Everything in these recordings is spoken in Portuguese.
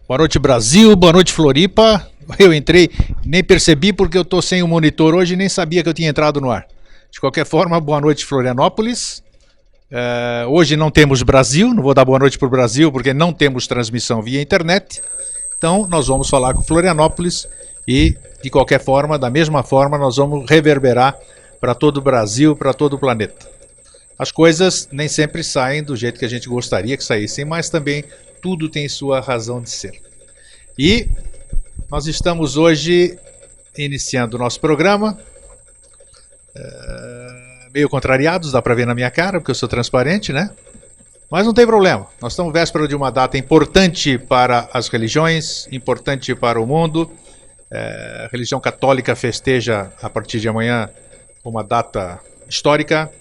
Boa noite, Brasil. Boa noite, Floripa. Eu entrei, nem percebi porque eu estou sem o monitor hoje e nem sabia que eu tinha entrado no ar. De qualquer forma, boa noite, Florianópolis. Hoje não temos Brasil, não vou dar boa noite para o Brasil porque não temos transmissão via internet. Então, nós vamos falar com Florianópolis e, de qualquer forma, da mesma forma, nós vamos reverberar para todo o Brasil, para todo o planeta. As coisas nem sempre saem do jeito que a gente gostaria que saíssem, mas também tudo tem sua razão de ser. E nós estamos hoje iniciando o nosso programa, meio contrariados, dá para ver na minha cara, porque eu sou transparente, né? Mas não tem problema, nós estamos véspera de uma data importante para as religiões, importante para o mundo. A religião católica festeja a partir de amanhã uma data histórica.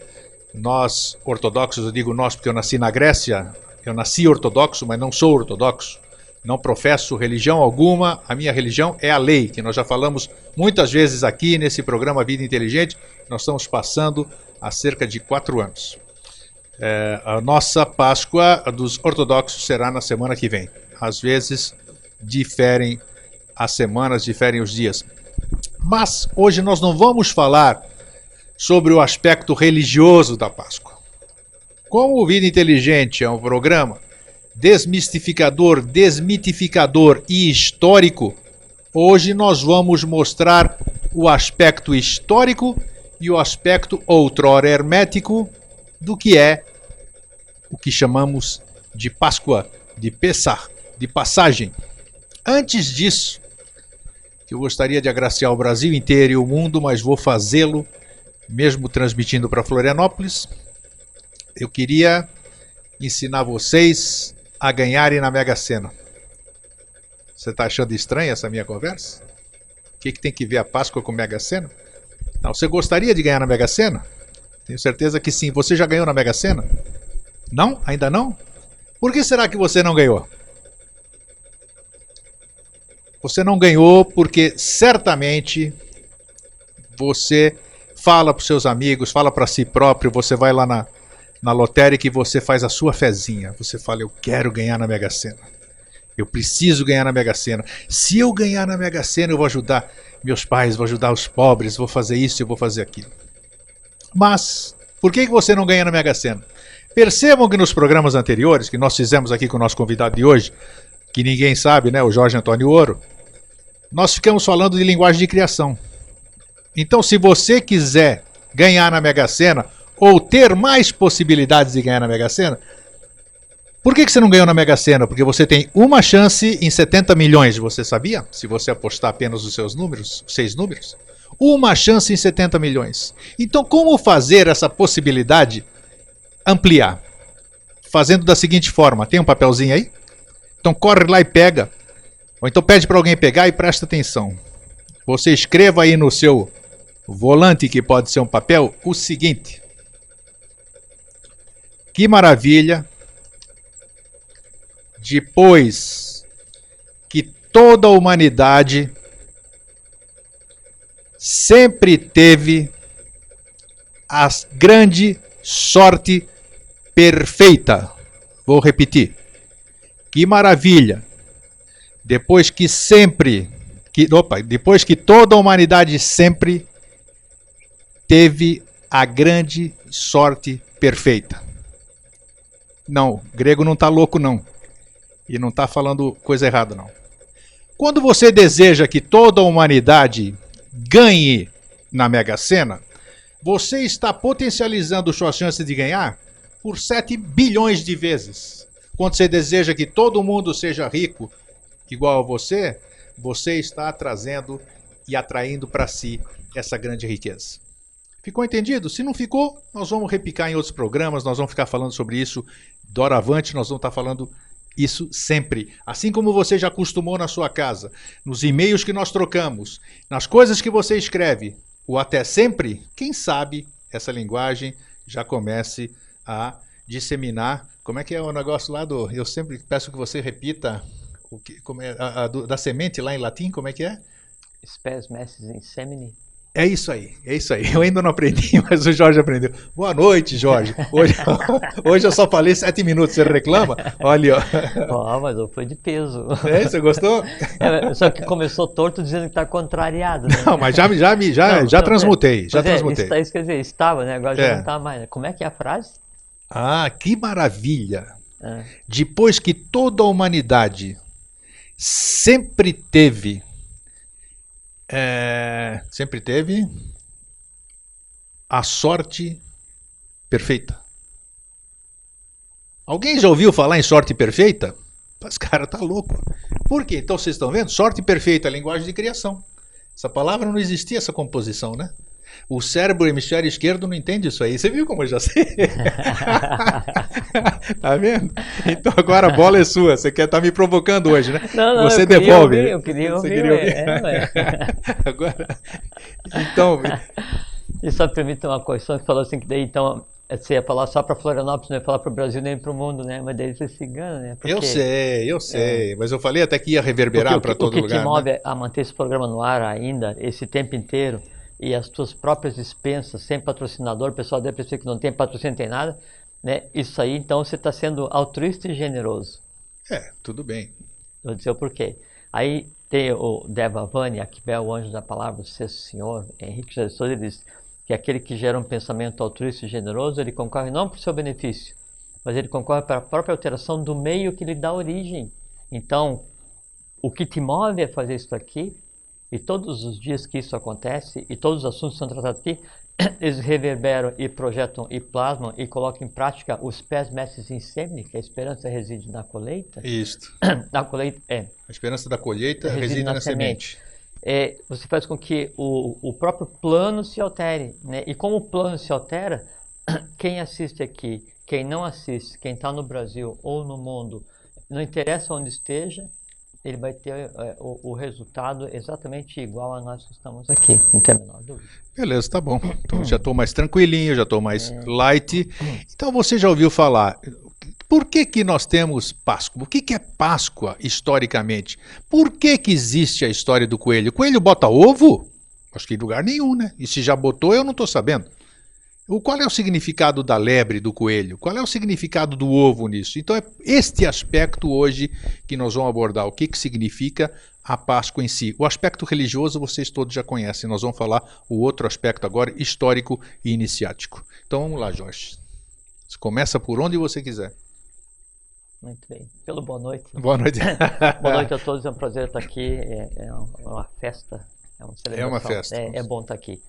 Nós, ortodoxos, eu digo nós porque eu nasci na Grécia, eu nasci ortodoxo, mas não sou ortodoxo, não professo religião alguma, a minha religião é a lei, que nós já falamos muitas vezes aqui nesse programa Vida Inteligente, nós estamos passando há cerca de 4 anos. A nossa Páscoa dos ortodoxos será na semana que vem. Às vezes diferem as semanas, diferem os dias. Mas hoje nós não vamos falar sobre o aspecto religioso da Páscoa. Como o Vida Inteligente é um programa desmistificador, desmitificador e histórico, hoje nós vamos mostrar o aspecto histórico e o aspecto outrora hermético do que é o que chamamos de Páscoa, de Pessah, de passagem. Antes disso, eu gostaria de agraciar o Brasil inteiro e o mundo, mas vou fazê-lo mesmo transmitindo para Florianópolis. Eu queria ensinar vocês a ganharem na Mega Sena. Você está achando estranha essa minha conversa? O que tem que ver a Páscoa com Mega Sena? Não, você gostaria de ganhar na Mega Sena? Tenho certeza que sim. Você já ganhou na Mega Sena? Não? Ainda não? Por que será que você não ganhou? Você não ganhou porque certamente você fala para os seus amigos, fala para si próprio, você vai lá na lotérica e você faz a sua fezinha. Você fala, eu quero ganhar na Mega Sena. Eu preciso ganhar na Mega Sena. Se eu ganhar na Mega Sena, eu vou ajudar meus pais, vou ajudar os pobres, vou fazer isso, eu vou fazer aquilo. Mas, por que você não ganha na Mega Sena? Percebam que nos programas anteriores, que nós fizemos aqui com o nosso convidado de hoje, que ninguém sabe, né, o Jorge Antônio Ouro, nós ficamos falando de linguagem de criação. Então, se você quiser ganhar na Mega Sena, ou ter mais possibilidades de ganhar na Mega Sena, por que você não ganhou na Mega Sena? Porque você tem uma chance em 70 milhões, você sabia? Se você apostar apenas os seus números, 6 números. Uma chance em 70 milhões. Então, como fazer essa possibilidade ampliar? Fazendo da seguinte forma, tem um papelzinho aí? Então corre lá e pega. Ou então pede para alguém pegar e presta atenção. Você escreva aí no seu volante, que pode ser um papel, o seguinte. Que maravilha, depois que toda a humanidade sempre teve a grande sorte perfeita. Vou repetir. Que maravilha, depois que toda a humanidade sempre teve a grande sorte perfeita. Não, grego não está louco não. E não está falando coisa errada não. Quando você deseja que toda a humanidade ganhe na Mega Sena, você está potencializando suas chances de ganhar por 7 bilhões de vezes. Quando você deseja que todo mundo seja rico igual a você, você está trazendo e atraindo para si essa grande riqueza. Ficou entendido? Se não ficou, nós vamos repicar em outros programas, nós vamos ficar falando sobre isso doravante, nós vamos estar falando isso sempre. Assim como você já acostumou na sua casa, nos e-mails que nós trocamos, nas coisas que você escreve, o até sempre, quem sabe essa linguagem já comece a disseminar. Como é que é o negócio lá do... Eu sempre peço que você repita da semente lá em latim, como é que é? Spes messis in semine. É isso aí, é isso aí. Eu ainda não aprendi, mas o Jorge aprendeu. Boa noite, Jorge. Hoje eu só falei 7 minutos, você reclama? Olha, ó. Mas eu fui de peso. É, você gostou? Só que começou torto dizendo que está contrariado, né? Não, mas já transmutei, já transmutei. Isso quer dizer, estava, né? Agora já não está mais. Como é que é a frase? Ah, que maravilha! Depois que toda a humanidade sempre teve a sorte perfeita. Alguém já ouviu falar em sorte perfeita? Esse cara tá louco. Por quê? Então vocês estão vendo? Sorte perfeita, linguagem de criação. Essa palavra não existia, essa composição, né? O cérebro hemisfério esquerdo não entende isso aí. Você viu como eu já sei? Tá vendo? Então agora a bola é sua. Você quer estar me provocando hoje, né? Não, você devolve. Eu queria ouvir. Agora, então... E só permite uma coisa, você falou assim que daí então você ia falar só para Florianópolis, não ia falar para o Brasil nem para o mundo, né? Mas daí você se engana, né? Porque, eu sei, mas eu falei até que ia reverberar para todo lugar. O que te move né? a manter esse programa no ar ainda, esse tempo inteiro, e as tuas próprias dispensas, sem patrocinador, o pessoal deve pensar que não tem patrocínio, não tem nada, né? Isso aí, então você está sendo altruísta e generoso. Tudo bem. Vou dizer o porquê. Aí tem o Deva Vani, Akibel, o anjo da palavra, o sexto senhor, Henrique Jesus, ele diz que aquele que gera um pensamento altruísta e generoso, ele concorre não por seu benefício, mas ele concorre para a própria alteração do meio que lhe dá origem. Então, o que te move a fazer isso aqui, e todos os dias que isso acontece, e todos os assuntos que são tratados aqui, eles reverberam e projetam e plasmam e colocam em prática os pés mestres em sêmine, que a esperança reside na colheita. Isso. Na colheita, A esperança da colheita reside na semente. Você faz com que o próprio plano se altere, né? E como o plano se altera, quem assiste aqui, quem não assiste, quem está no Brasil ou no mundo, não interessa onde esteja, ele vai ter o resultado exatamente igual a nós que estamos aqui, não tem a menor dúvida. Beleza, tá bom. Então já estou mais tranquilinho, já estou mais light. Então você já ouviu falar... Por que nós temos Páscoa? O que é Páscoa historicamente? Por que existe a história do coelho? O coelho bota ovo? Acho que em lugar nenhum, né? E se já botou, eu não estou sabendo. Qual é o significado da lebre, do coelho? Qual é o significado do ovo nisso? Então é este aspecto hoje que nós vamos abordar. O que significa a Páscoa em si? O aspecto religioso vocês todos já conhecem. Nós vamos falar o outro aspecto agora, histórico e iniciático. Então vamos lá, Jorge. Você começa por onde você quiser. Muito bem. Pelo boa noite. Boa noite. Boa noite a todos. É um prazer estar aqui. É uma festa. É uma celebração. É uma festa. É bom estar aqui.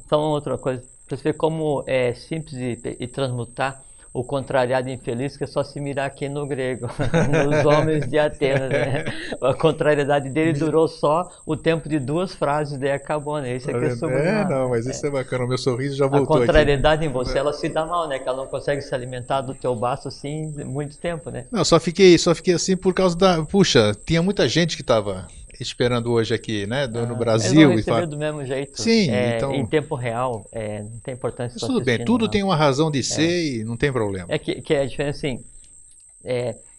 Então, outra coisa. Para você ver como é simples e transmutar o contrariado infeliz, que é só se mirar aqui no grego, nos homens de Atenas, né? A contrariedade dele durou só o tempo de 2 frases, daí acabou, né? Isso aqui é sublimado. Não, mas isso é bacana, o meu sorriso já voltou. A contrariedade aqui em você, ela se dá mal, né? Que ela não consegue se alimentar do teu baço assim muito tempo, né? Não, só fiquei assim por causa da... Puxa, tinha muita gente que estava esperando hoje aqui, né? No Brasil. Eles vão receber do mesmo jeito. Sim, então... Em tempo real, não tem importância. Tudo bem, tudo tem uma razão de ser e não tem problema. É que a diferença assim,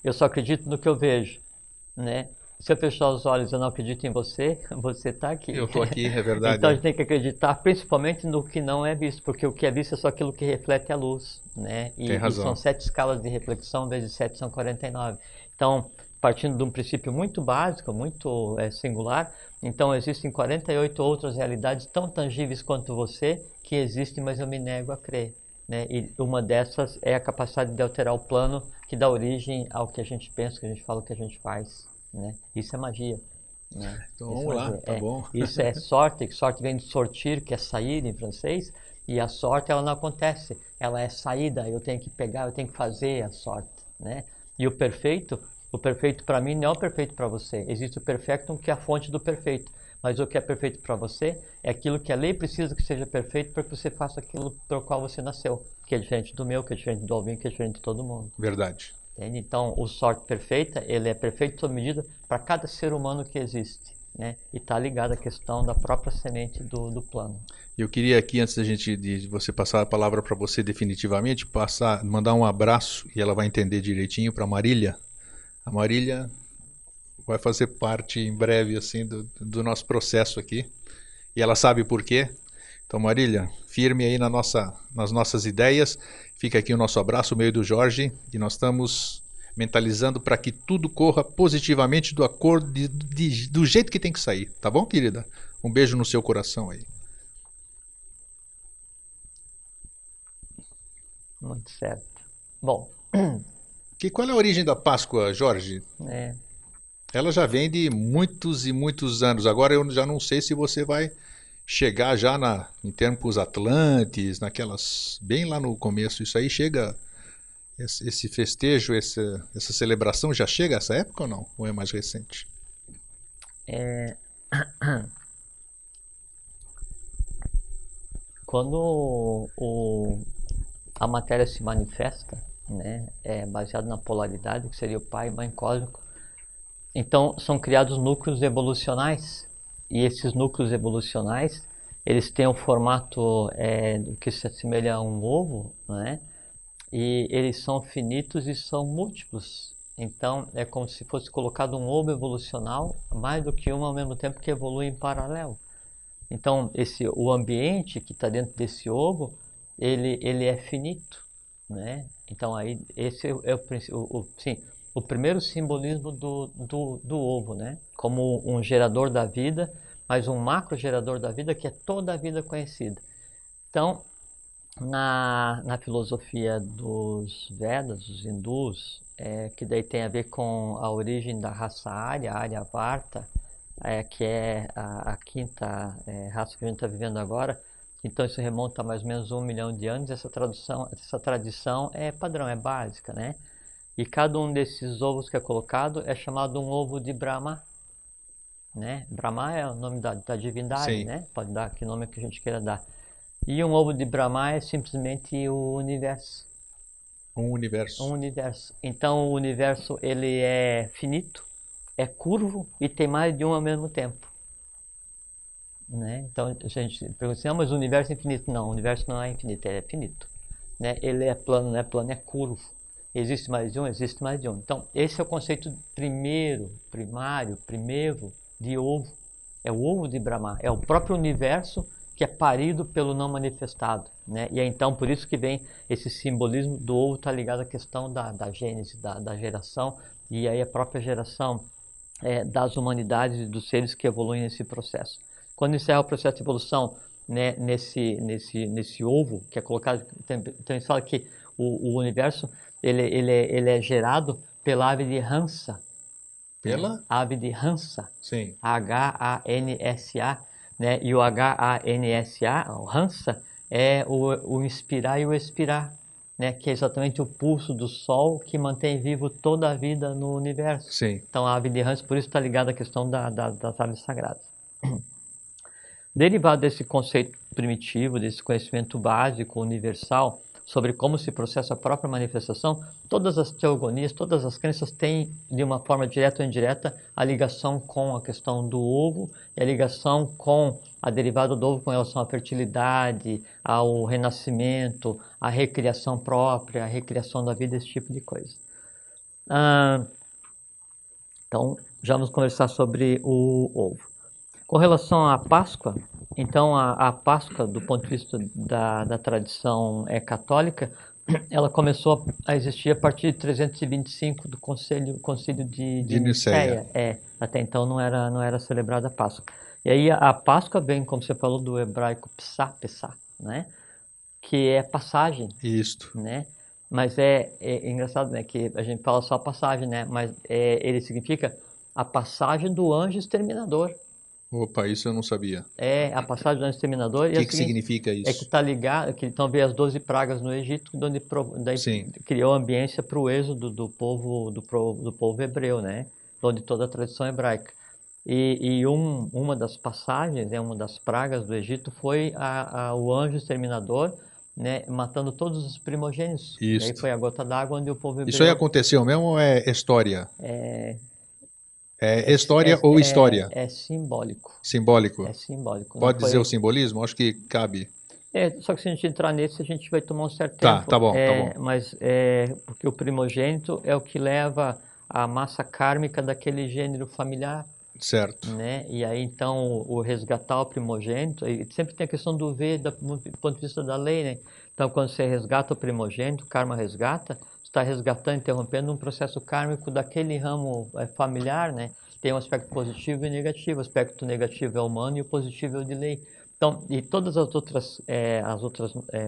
eu só acredito no que eu vejo, né? Se eu fechar os olhos e eu não acredito em você, você está aqui. Eu estou aqui, é verdade. Então a gente tem que acreditar principalmente no que não é visto, porque o que é visto é só aquilo que reflete a luz, né? Tem razão. E são 7 escalas de reflexão, vezes 7 são 49. Então, partindo de um princípio muito básico, muito singular, então existem 48 outras realidades tão tangíveis quanto você que existem, mas eu me nego a crer. Né? E uma dessas é a capacidade de alterar o plano que dá origem ao que a gente pensa, que a gente fala, o que a gente faz. Né? Isso é magia. Né? Então vamos lá, tá bom. Isso é sorte, que sorte vem de sortir, que é sair em francês, e a sorte ela não acontece, ela é saída, eu tenho que pegar, eu tenho que fazer a sorte. Né? E o perfeito para mim não é o perfeito para você. Existe o perfectum, que é a fonte do perfeito. Mas o que é perfeito para você é aquilo que a lei precisa que seja perfeito para que você faça aquilo para o qual você nasceu. Que é diferente do meu, que é diferente do Alvin, que é diferente de todo mundo. Verdade. Entende? Então, o sorte perfeita, ele é perfeito sob medida para cada ser humano que existe. Né? E está ligado à questão da própria semente do plano. Eu queria aqui, antes de você passar a palavra para você definitivamente, mandar um abraço, e ela vai entender direitinho, para a Marília. A Marília vai fazer parte em breve assim do nosso processo aqui. E ela sabe por quê. Então, Marília, firme aí nas nossas ideias. Fica aqui o nosso abraço, o meu e do Jorge. E nós estamos mentalizando para que tudo corra positivamente do jeito que tem que sair. Tá bom, querida? Um beijo no seu coração aí. Muito certo. Bom. Qual é a origem da Páscoa, Jorge? Ela já vem de muitos e muitos anos. Agora eu já não sei se você vai chegar já em tempos Atlantes, naquelas bem lá no começo. Isso aí chega, esse festejo, essa celebração já chega a essa época ou não? Ou é mais recente? Quando a matéria se manifesta, né, é baseado na polaridade, que seria o pai e mãe cósmico. Então, são criados núcleos evolucionais. E esses núcleos evolucionais, eles têm um formato que se assemelha a um ovo, né? E eles são finitos e são múltiplos. Então, é como se fosse colocado um ovo evolucional, mais do que um ao mesmo tempo que evolui em paralelo. Então, o ambiente que está dentro desse ovo, ele é finito, né? Então, aí, esse é o primeiro simbolismo do ovo, né? Como um gerador da vida, mas um macro gerador da vida que é toda a vida conhecida. Então, na filosofia dos Vedas, dos hindus, que daí tem a ver com a origem da raça Aryavarta, que é a quinta raça que a gente está vivendo agora. Então isso remonta a mais ou menos 1 milhão de anos. Essa tradição é padrão, é básica, né? E cada um desses ovos que é colocado é chamado um ovo de Brahma, né? Brahma é o nome da divindade, né? Pode dar que nome que a gente queira dar. E um ovo de Brahma é simplesmente o universo. Um universo. Um universo. Então o universo ele é finito, é curvo e tem mais de um ao mesmo tempo. Né? Então a gente pergunta assim, mas o universo é infinito? Não, o universo não é infinito, ele é finito. Né? Ele é plano, não é plano, é curvo. Existe mais de um? Existe mais de um. Então esse é o conceito primeiro de ovo. É o ovo de Brahma, é o próprio universo que é parido pelo não manifestado. Né? E é então por isso que vem esse simbolismo do ovo, está ligado à questão da gênese, da geração, e aí a própria geração das humanidades e dos seres que evoluem nesse processo. Quando encerra o processo de evolução, né, nesse ovo que é colocado, então a gente fala que o universo ele é gerado pela ave de Hansa. Pela? Ave de Hansa. Sim. H-A-N-S-A. Né? E o H-A-N-S-A, o Hansa, é o inspirar e o expirar. Né, que é exatamente o pulso do Sol que mantém vivo toda a vida no universo. Sim. Então a ave de Hans, por isso está ligada à questão das aves sagradas. Derivado desse conceito primitivo, desse conhecimento básico, universal, sobre como se processa a própria manifestação, todas as teogonias, todas as crenças têm, de uma forma direta ou indireta, a ligação com a questão do ovo e a ligação com a derivada do ovo com relação à fertilidade, ao renascimento, à recriação própria, à recriação da vida, esse tipo de coisa. Então, já vamos conversar sobre o ovo. Com relação à Páscoa, então a Páscoa, do ponto de vista da tradição católica, ela começou a existir a partir de 325 do concílio de Nicéia. Até então não era celebrada a Páscoa. E aí a Páscoa vem, como você falou, do hebraico Pessah, né? Que é passagem. Isto. Né? Mas é engraçado, né? Que a gente fala só passagem, né? Mas ele significa a passagem do anjo exterminador. Opa, isso eu não sabia. É a passagem do anjo exterminador. O que significa isso? É que está ligado, que então veio as 12 pragas no Egito, onde criou a ambiência para o êxodo do povo hebreu, né? Onde toda a tradição hebraica. E uma das passagens, uma das pragas do Egito foi o anjo exterminador, né, matando todos os primogênitos. Isso. E aí foi a gota d'água onde o povo hebreu... Isso aí aconteceu mesmo ou é história? É história ou história? É simbólico. Simbólico? É simbólico. Pode dizer o simbolismo? Acho que cabe. Só que se a gente entrar nesse, a gente vai tomar um certo tempo. Tá bom. Mas porque o primogênito é o que leva a massa kármica daquele gênero familiar, Certo. né? E aí então o resgatar o primogênito, e sempre tem a questão do ver do ponto de vista da lei, né? Então quando você resgata o primogênito, o karma resgata, você está resgatando, interrompendo um processo kármico daquele ramo familiar, né? Tem um aspecto positivo e negativo. O aspecto negativo é humano e o positivo é o de lei. Então, e todas as outras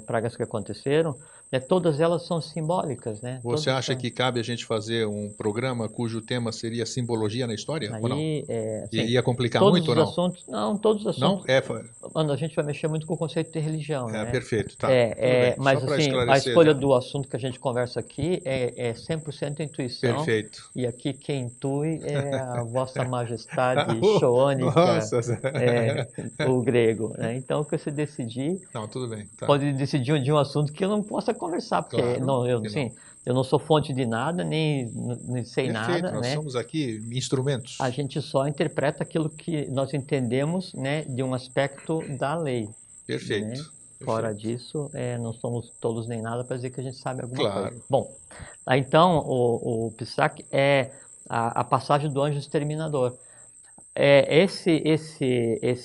pragas que aconteceram, né, todas elas são simbólicas, né? Você Todas acha são. que cabe a gente fazer um programa cujo tema seria simbologia na história, ou não? Aí, assim, Ia complicar todos muito ou os não? assuntos, não, todos os Não? assuntos, mano, a gente vai mexer muito com o conceito de religião, né? Perfeito, tá. Tudo bem. Só Mas para assim, a esclarecer escolha já. do assunto que a gente conversa aqui é 100% intuição, Perfeito. e aqui quem intui é a Vossa Majestade Xoônica, Nossa. o grego, né? Então, o que você decidir, Não, tudo bem. Tá. pode decidir de um assunto que eu não possa conversar, porque Claro que assim, não. eu não sou fonte de nada, nem sei Perfeito. nada, Nós né? somos aqui instrumentos. A gente só interpreta aquilo que nós entendemos, né, de um aspecto da lei, né? Perfeito. Fora Perfeito. disso, não somos tolos nem nada para dizer que a gente sabe alguma coisa. Claro. Bom, então o Pesach é a passagem do anjo exterminador. Esse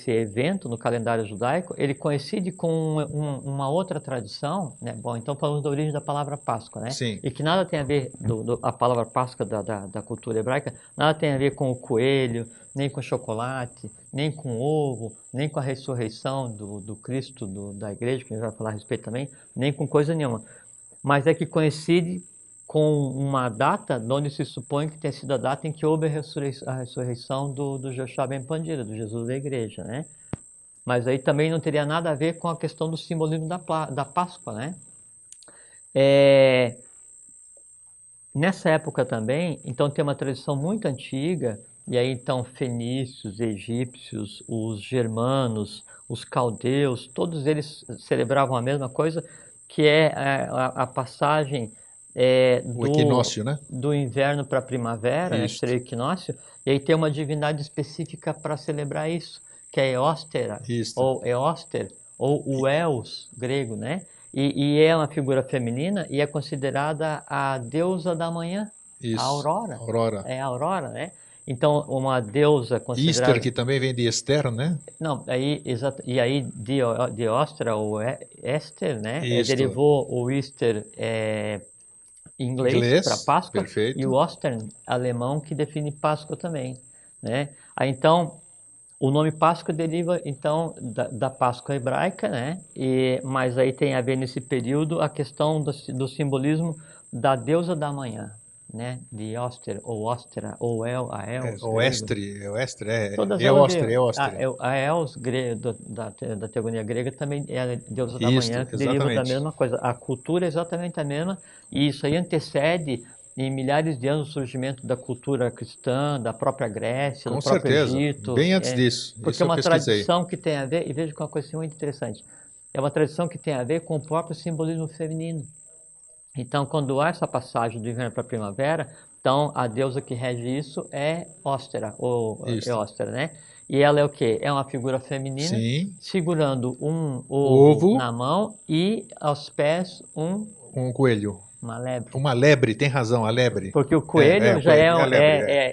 evento no calendário judaico, ele coincide com uma outra tradição, né? Bom, então falamos da origem da palavra Páscoa, né? Sim. E que nada tem a ver, a palavra Páscoa da cultura hebraica, nada tem a ver com o coelho, nem com chocolate, nem com o ovo, nem com a ressurreição do Cristo, da igreja, que a gente vai falar a respeito também, nem com coisa nenhuma. Mas é que coincide com uma data onde se supõe que tenha sido a data em que houve a ressurreição do Joshua Ben Pandira, do Jesus da igreja, né? Mas aí também não teria nada a ver com a questão do simbolismo da Páscoa, né? Nessa época também, então tem uma tradição muito antiga, e aí então fenícios, egípcios, os germanos, os caldeus, todos eles celebravam a mesma coisa, que é a passagem O equinócio, né? do inverno para a primavera, né, que seria o equinócio, e aí tem uma divindade específica para celebrar isso, que é Eóstera, Isto. ou Eóster, ou o Eos grego, né? E é uma figura feminina e é considerada a deusa da manhã, Isso. a Aurora. Aurora. É a Aurora, né? Então, uma deusa considerada... Easter, que também vem de Esther, né? Não, e aí Diostra, ou Esther, né? Isto. Derivou o Easter em inglês para Páscoa, perfeito. e o Ostern alemão, que define Páscoa também, né? Aí então o nome Páscoa deriva então da Páscoa hebraica, né? Mas aí tem a ver nesse período a questão do simbolismo da deusa da manhã, né? De Oster, ou Ostera, ou a Els. Todas elas a Els da teogonia grega também é a deusa da manhã, que deriva da mesma coisa. A cultura é exatamente a mesma, e isso aí antecede em milhares de anos o surgimento da cultura cristã, da própria Grécia, do próprio Egito. Bem antes disso. Porque é uma tradição que tem a ver, e veja que é uma coisa assim muito interessante, é uma tradição que tem a ver com o próprio simbolismo feminino. Então, quando há essa passagem do inverno para a primavera, então a deusa que rege isso é Ostera, ou Eóstera, né? E ela é o quê? É uma figura feminina, Sim. segurando um ovo na mão e aos pés um coelho. Uma lebre. Uma lebre, tem razão, a lebre. Porque o coelho já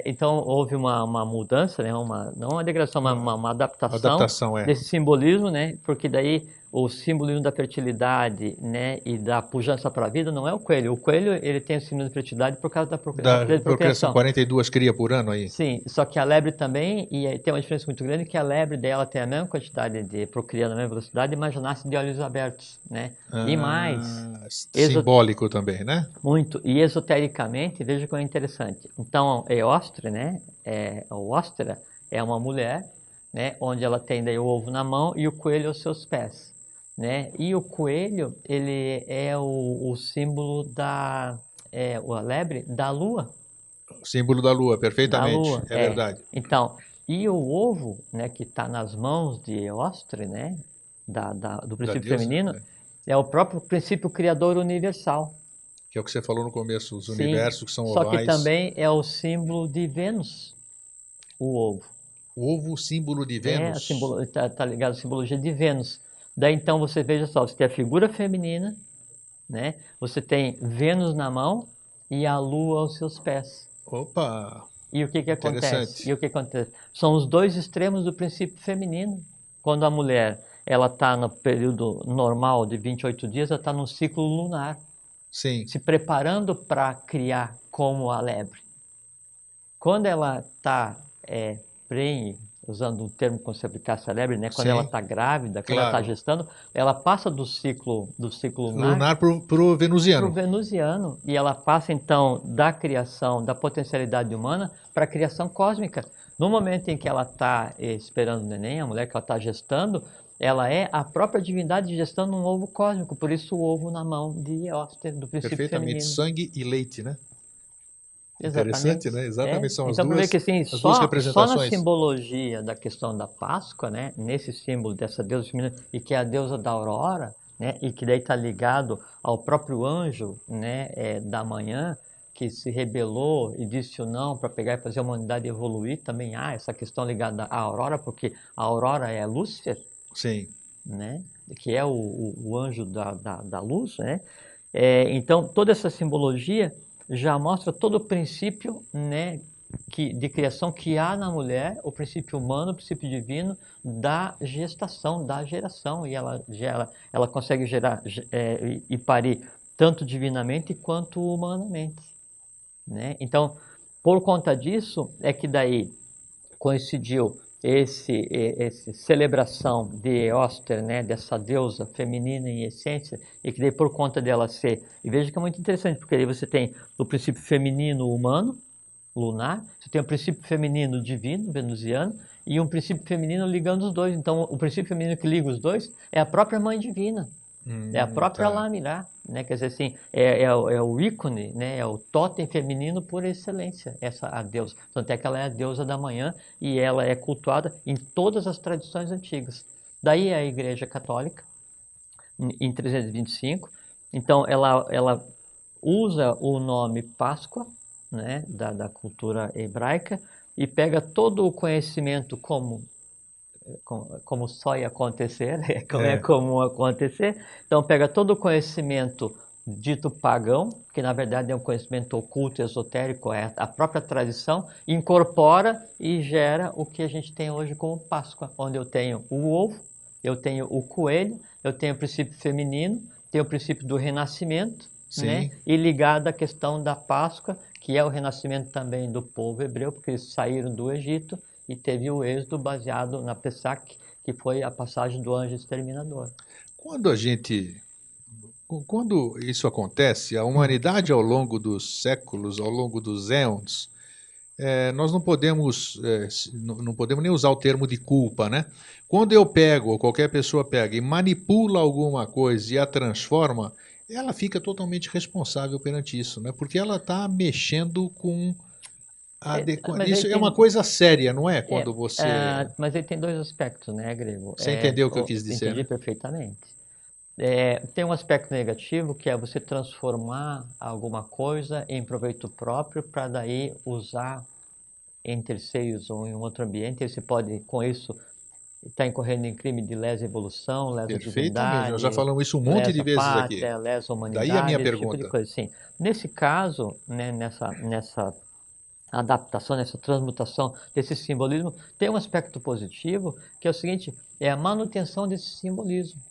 então houve uma mudança, né? Não uma degradação, mas uma adaptação desse simbolismo, né? Porque daí o simbolismo da fertilidade, né, e da pujança para a vida não é o coelho. O coelho, ele tem o símbolo de fertilidade por causa da procriação. 42 cria por ano aí. Sim, só que a lebre também, e tem uma diferença muito grande, que a lebre dela tem a mesma quantidade de procriar na mesma velocidade, mas já nasce de olhos abertos, né? E mais... Simbólico também, né? Muito. E esotericamente, veja como é interessante. Então, Eóstre, né, ou Óstera, é uma mulher, né, onde ela tem daí o ovo na mão e o coelho aos seus pés. Né? E o coelho, ele é o símbolo a lebre da lua. O símbolo da lua, perfeitamente. Da lua, é verdade. Então, e o ovo, né, que está nas mãos de Eóstre, né, do princípio feminino, é o próprio princípio criador universal. Que é o que você falou no começo, os universos que são ovais. Só que também é o símbolo de Vênus, o ovo. O ovo, símbolo de Vênus? Tá ligado à simbologia de Vênus. Daí então você veja só, você tem a figura feminina, né? Você tem Vênus na mão e a lua aos seus pés. Opa, E o que que acontece? interessante. E o que acontece? São os dois extremos do princípio feminino. Quando a mulher ela está no período normal de 28 dias, ela está num ciclo lunar, Sim, se preparando para criar como a lebre. Quando ela está prenhe, usando um termo como se aplicasse a lebre, né? Quando ela sim, está grávida, quando ela está claro. gestando, ela passa do ciclo lunar Lunar pro para o venusiano. venusiano. E ela passa então da criação, da potencialidade humana para a criação cósmica. No momento em que ela está esperando o neném, a mulher que ela está gestando, ela é a própria divindade gestando um ovo cósmico. Por isso o ovo na mão de Eóster, do princípio Perfeitamente. feminino. Sangue e leite, né? Exatamente. Interessante, né? Exatamente. São Então, para ver que assim, as duas só na representações. simbologia da questão da Páscoa, né, nesse símbolo dessa deusa feminina, e que é a deusa da aurora, né, e que daí está ligado ao próprio anjo, né, da manhã, que se rebelou e disse o não para pegar e fazer a humanidade evoluir, também há essa questão ligada à aurora, porque a aurora é Lúcifer, Sim. né, que é o anjo da luz, né? Então, toda essa simbologia já mostra todo o princípio, né, de criação que há na mulher, o princípio humano, o princípio divino da gestação, da geração, e ela consegue gerar e parir tanto divinamente quanto humanamente, né? Então, por conta disso, é que daí coincidiu esse celebração de Eóster, né, dessa deusa feminina em essência, e que daí por conta dela ser, e veja que é muito interessante, porque aí você tem o princípio feminino humano, lunar, você tem o princípio feminino divino, venusiano, e um princípio feminino ligando os dois. Então, o princípio feminino que liga os dois é a própria mãe divina. É a própria Tá. Lamirá, né? Quer dizer assim, é o ícone, né? É o totem feminino por excelência, a deusa. Tanto é que ela é a deusa da manhã e ela é cultuada em todas as tradições antigas. Daí a Igreja Católica, em 325, então ela usa o nome Páscoa, né? Da cultura hebraica, e pega todo o conhecimento como só ia acontecer, né? Como é É. comum acontecer. Então pega todo o conhecimento dito pagão, que na verdade é um conhecimento oculto, esotérico, é a própria tradição, incorpora e gera o que a gente tem hoje como Páscoa, onde eu tenho o ovo, eu tenho o coelho, eu tenho o princípio feminino, tenho o princípio do renascimento, né? Sim. E ligado à questão da Páscoa, que é o renascimento também do povo hebreu, porque eles saíram do Egito e teve o êxodo baseado na Pesach, que foi a passagem do anjo exterminador. Quando a gente. Quando isso acontece, a humanidade ao longo dos séculos, ao longo dos éons, nós não podemos nem usar o termo de culpa, né? Quando eu pego, ou qualquer pessoa pega e manipula alguma coisa e a transforma, ela fica totalmente responsável perante isso, né? Porque ela está mexendo com Mas aí isso é uma tem, coisa séria, não é? Quando você. mas aí tem dois aspectos, né, Grego? Você entendeu o que eu quis dizer, Entendi né? perfeitamente. Tem um aspecto negativo que é você transformar alguma coisa em proveito próprio para daí usar em terceiros ou em um outro ambiente. E você pode, com isso, estar incorrendo em crime de lesa evolução, lesa Perfeitamente. Nós já divindade, falamos isso um monte de lesa vezes aqui. pátria, lesa Daí a minha humanidade, esse tipo de pergunta. coisa. Sim. Nesse caso, né, nessa adaptação, nessa transmutação desse simbolismo, tem um aspecto positivo, que é o seguinte, é a manutenção desse simbolismo.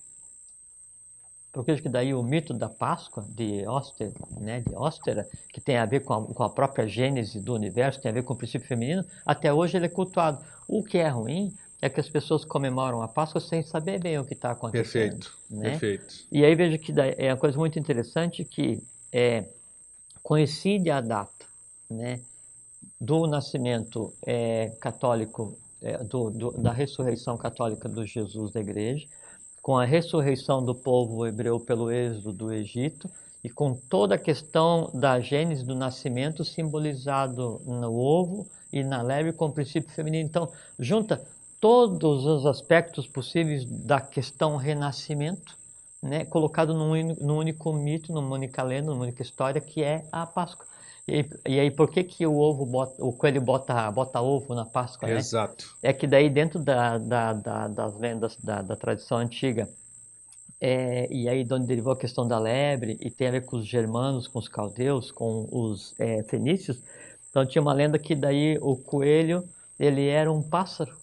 Porque acho que daí o mito da Páscoa, de Oster, né, de Ostera, que tem a ver com a própria gênese do universo, tem a ver com o princípio feminino, até hoje ele é cultuado. O que é ruim é que as pessoas comemoram a Páscoa sem saber bem o que está acontecendo, Perfeito, né? perfeito. E aí vejo que é uma coisa muito interessante que coincide a data, né, do nascimento católico, da ressurreição católica do Jesus da igreja, com a ressurreição do povo hebreu pelo êxodo do Egito e com toda a questão da gênese do nascimento simbolizado no ovo e na lebre com o princípio feminino. Então, junta todos os aspectos possíveis da questão renascimento, né, colocado num único mito, numa única lenda, numa única história, que é a Páscoa. E aí, por que que o coelho bota ovo na Páscoa, né? Exato. É que daí dentro das lendas da tradição antiga, e aí de onde derivou a questão da lebre, e tem a ver com os germanos, com os caldeus, com os fenícios, Então tinha uma lenda que daí o coelho, ele era um pássaro,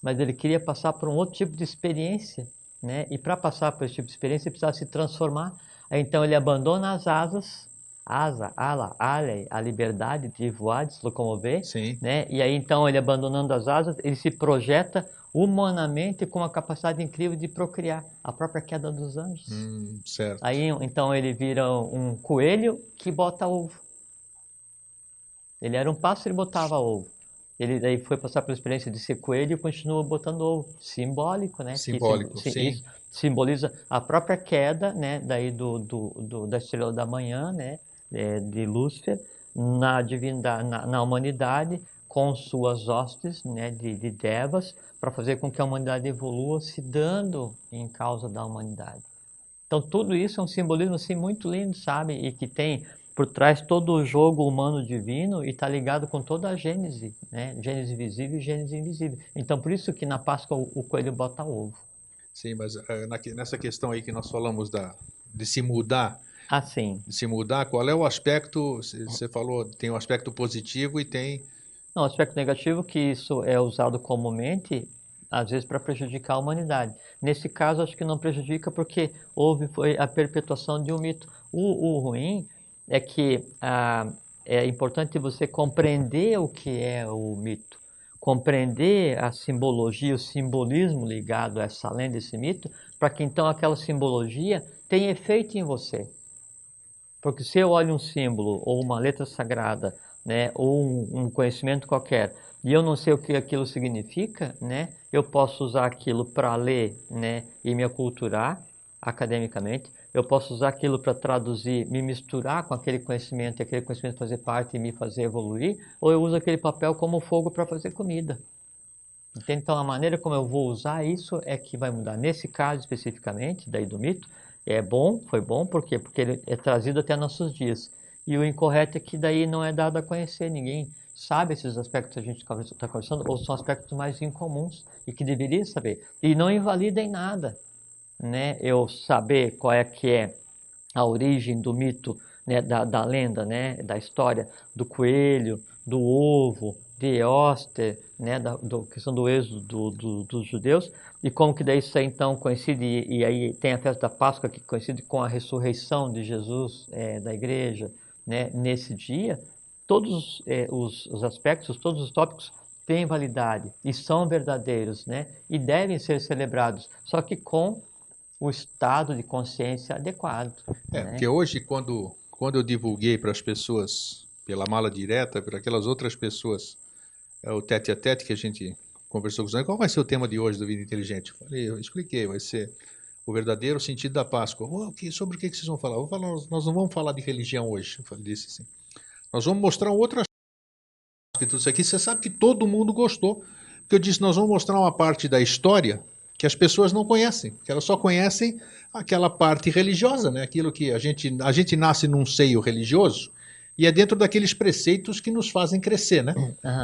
mas ele queria passar por um outro tipo de experiência, né? E para passar por esse tipo de experiência, ele precisava se transformar. Aí, então ele abandona as asas, a liberdade de voar, de se locomover, Sim. né? E aí então ele abandonando as asas, ele se projeta humanamente com uma capacidade incrível de procriar, a própria queda dos anjos. Certo. Aí então ele vira um coelho que bota ovo. Ele era um pássaro e botava ovo. Ele daí foi passar pela experiência de ser coelho e continua botando ovo. Simbólico, né? Simbólico, sim. Isso simboliza a própria queda, né? Daí da estrela da manhã, né? De Lúcifer, na divindade, na humanidade, com suas hostes, né? De devas, para fazer com que a humanidade evolua, se dando em causa da humanidade. Então tudo isso é um simbolismo assim muito lindo, sabe? E que tem por trás todo o jogo humano divino e está ligado com toda a Gênese, né? Gênese visível e Gênese invisível. Então por isso que na Páscoa o coelho bota ovo. Sim, mas nessa questão aí que nós falamos de se mudar, Assim. qual é o aspecto? Você falou, tem um aspecto positivo e tem. Não, o aspecto negativo que isso é usado comumente, às vezes para prejudicar a humanidade. Nesse caso, acho que não prejudica porque foi a perpetuação de um mito. O ruim é que é importante você compreender o que é o mito, compreender a simbologia, o simbolismo ligado a essa lenda, esse mito, para que então aquela simbologia tenha efeito em você. Porque se eu olho um símbolo ou uma letra sagrada, né, ou um conhecimento qualquer, e eu não sei o que aquilo significa, né, eu posso usar aquilo para ler, né, e me aculturar academicamente. Eu posso usar aquilo para traduzir, me misturar com aquele conhecimento, e aquele conhecimento fazer parte e me fazer evoluir, ou eu uso aquele papel como fogo para fazer comida. Entende? Então, a maneira como eu vou usar isso é que vai mudar. Nesse caso especificamente, daí do mito, é bom, foi bom, por quê? Porque ele é trazido até nossos dias. E o incorreto é que daí não é dado a conhecer, ninguém sabe esses aspectos que a gente está conversando, ou são aspectos mais incomuns e que deveria saber. E não invalida em nada, né? Eu saber qual é que é a origem do mito, né, da lenda, né, da história do coelho, do ovo, de Eóster, né, da questão do êxodo dos judeus, e como que daí isso aí, então coincide, e aí tem a festa da Páscoa que coincide com a ressurreição de Jesus da igreja, né, nesse dia, todos os aspectos, todos os tópicos têm validade e são verdadeiros, né, e devem ser celebrados, só que com o estado de consciência adequado. Né? Porque hoje, quando eu divulguei para as pessoas, pela mala direta, para aquelas outras pessoas, o tete a tete que a gente conversou com os anos, qual vai ser o tema de hoje do Vida Inteligente? Eu expliquei, vai ser o verdadeiro sentido da Páscoa. Sobre o que vocês vão falar? Nós não vamos falar de religião hoje, eu disse assim. Nós vamos mostrar um outro aspecto disso aqui. Você sabe que todo mundo gostou, porque eu disse, nós vamos mostrar uma parte da história que as pessoas não conhecem, que elas só conhecem aquela parte religiosa, né? Aquilo que a gente nasce num seio religioso e é dentro daqueles preceitos que nos fazem crescer, né?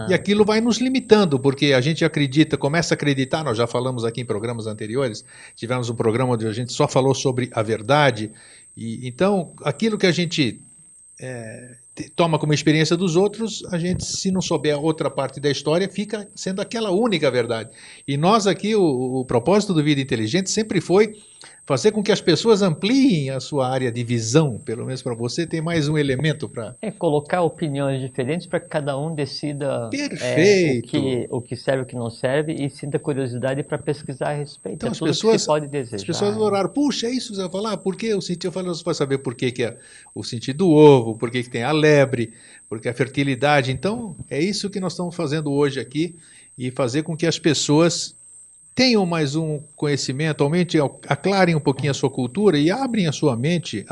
E aquilo vai nos limitando, porque a gente acredita, começa a acreditar, nós já falamos aqui em programas anteriores, tivemos um programa onde a gente só falou sobre a verdade, e então aquilo que a gente toma como experiência dos outros, a gente, se não souber a outra parte da história, fica sendo aquela única verdade. E nós aqui, o propósito do Vida Inteligente sempre foi fazer com que as pessoas ampliem a sua área de visão, pelo menos para você ter mais um elemento para... colocar opiniões diferentes para que cada um decida Perfeito! O que serve e o que não serve e sinta curiosidade para pesquisar a respeito. Então, tudo que se pode desejar. As pessoas adoraram. Puxa, é isso que você vai falar? Por que o sentido? Eu falei, você vai saber por que é o sentido do ovo, por que tem a lebre, porque a fertilidade. Então, é isso que nós estamos fazendo hoje aqui e fazer com que as pessoas tenham mais um conhecimento, aclarem um pouquinho a sua cultura e abram a sua mente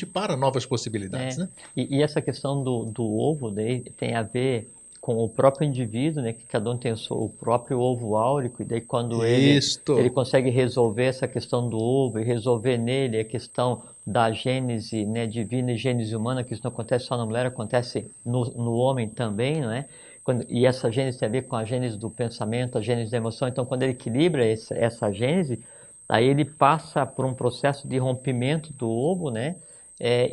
para novas possibilidades. Né? E essa questão do ovo daí tem a ver com o próprio indivíduo, né, que cada um tem o próprio ovo áurico, e daí quando ele consegue resolver essa questão do ovo e resolver nele a questão da gênese, né, divina e gênese humana, que isso não acontece só na mulher, acontece no homem também, não é? E essa gênese tem a ver com a gênese do pensamento, a gênese da emoção. Então, quando ele equilibra essa gênese, aí ele passa por um processo de rompimento do ovo, né?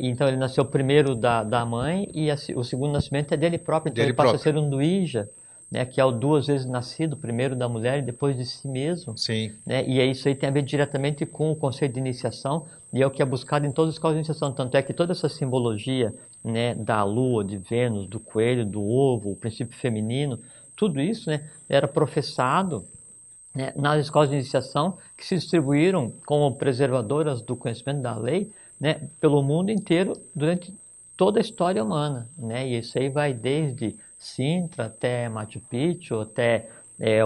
Então ele nasceu primeiro da mãe e o segundo nascimento é dele próprio. Então Dele ele passa próprio. a ser um duíja, né, que é o duas vezes nascido, primeiro da mulher e depois de si mesmo. Sim. Né? E isso aí tem a ver diretamente com o conceito de iniciação, e é o que é buscado em todas as escolas de iniciação. Tanto é que toda essa simbologia, né, da lua, de Vênus, do coelho, do ovo, o princípio feminino, tudo isso, né, era professado, né, nas escolas de iniciação, que se distribuíram como preservadoras do conhecimento da lei, né, pelo mundo inteiro durante toda a história humana. Né? E isso aí vai desde Sintra até Machu Picchu, até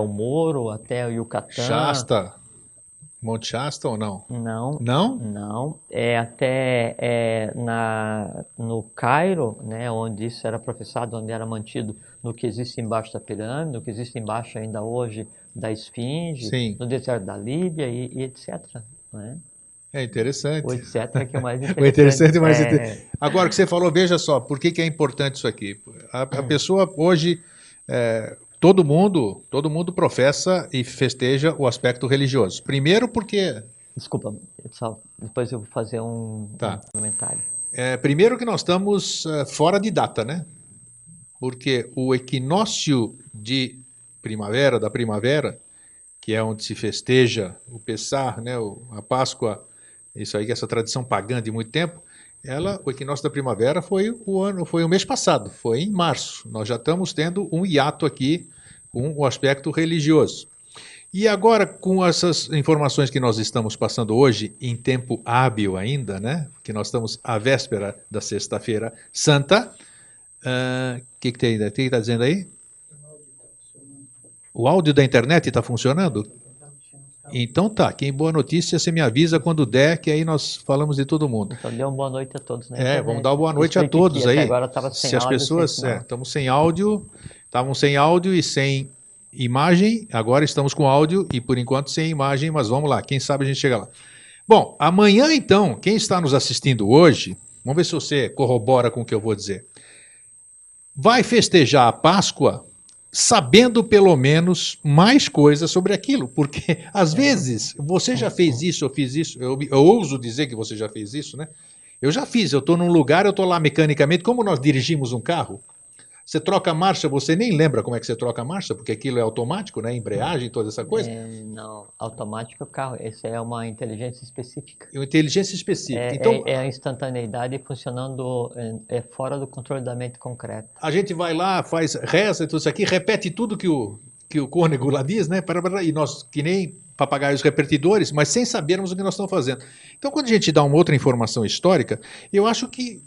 o Moro, até o Yucatán. Shasta. Monte Shasta ou não? Não, Não? não. Até no Cairo, né, onde isso era professado, onde era mantido, no que existe embaixo da pirâmide, no que existe embaixo ainda hoje da Esfinge, Sim. no deserto da Líbia e etc. Né? É interessante. O etc. que é o mais O interessante, mas interessante. agora que você falou, veja só, por que é importante isso aqui? A pessoa hoje, todo mundo professa e festeja o aspecto religioso. Primeiro porque, Desculpa, depois eu vou fazer um tá, comentário. primeiro que nós estamos fora de data, né? Porque o equinócio de primavera, da primavera, que é onde se festeja o Pessah, né, a Páscoa, isso aí, essa tradição pagã de muito tempo, o equinócio da primavera foi o mês passado, foi em março. Nós já estamos tendo um hiato aqui com o aspecto religioso. E agora, com essas informações que nós estamos passando hoje, em tempo hábil ainda, né? Que nós estamos à véspera da Sexta-feira Santa. O que tem ainda? O que está dizendo aí? O áudio da internet está funcionando? Então tá, quem boa notícia, você me avisa quando der, que aí nós falamos de todo mundo. Então dê uma boa noite a todos na internet. Vamos dar uma boa noite a todos aí. Até agora estava sem Se as áudio, pessoas, sem sinal. estamos sem áudio, estavam sem áudio e sem imagem, agora estamos com áudio e por enquanto sem imagem, mas vamos lá, quem sabe a gente chega lá. Bom, amanhã então, quem está nos assistindo hoje, vamos ver se você corrobora com o que eu vou dizer, vai festejar a Páscoa sabendo pelo menos mais coisas sobre aquilo, porque às vezes você já fez isso, eu fiz isso, eu ouso dizer que você já fez isso, né? Eu já fiz, eu estou num lugar, eu estou lá mecanicamente, como nós dirigimos um carro, você troca a marcha, você nem lembra como é que você troca a marcha, porque aquilo é automático, né? Embreagem, toda essa coisa. Não, automático é o carro, essa é uma inteligência específica. É uma inteligência específica. Então, é a instantaneidade funcionando fora do controle da mente concreta. A gente vai lá, faz reza e tudo isso aqui, repete tudo que o cônego lá diz, né? E nós, que nem papagaios repetidores, mas sem sabermos o que nós estamos fazendo. Então, quando a gente dá uma outra informação histórica, eu acho que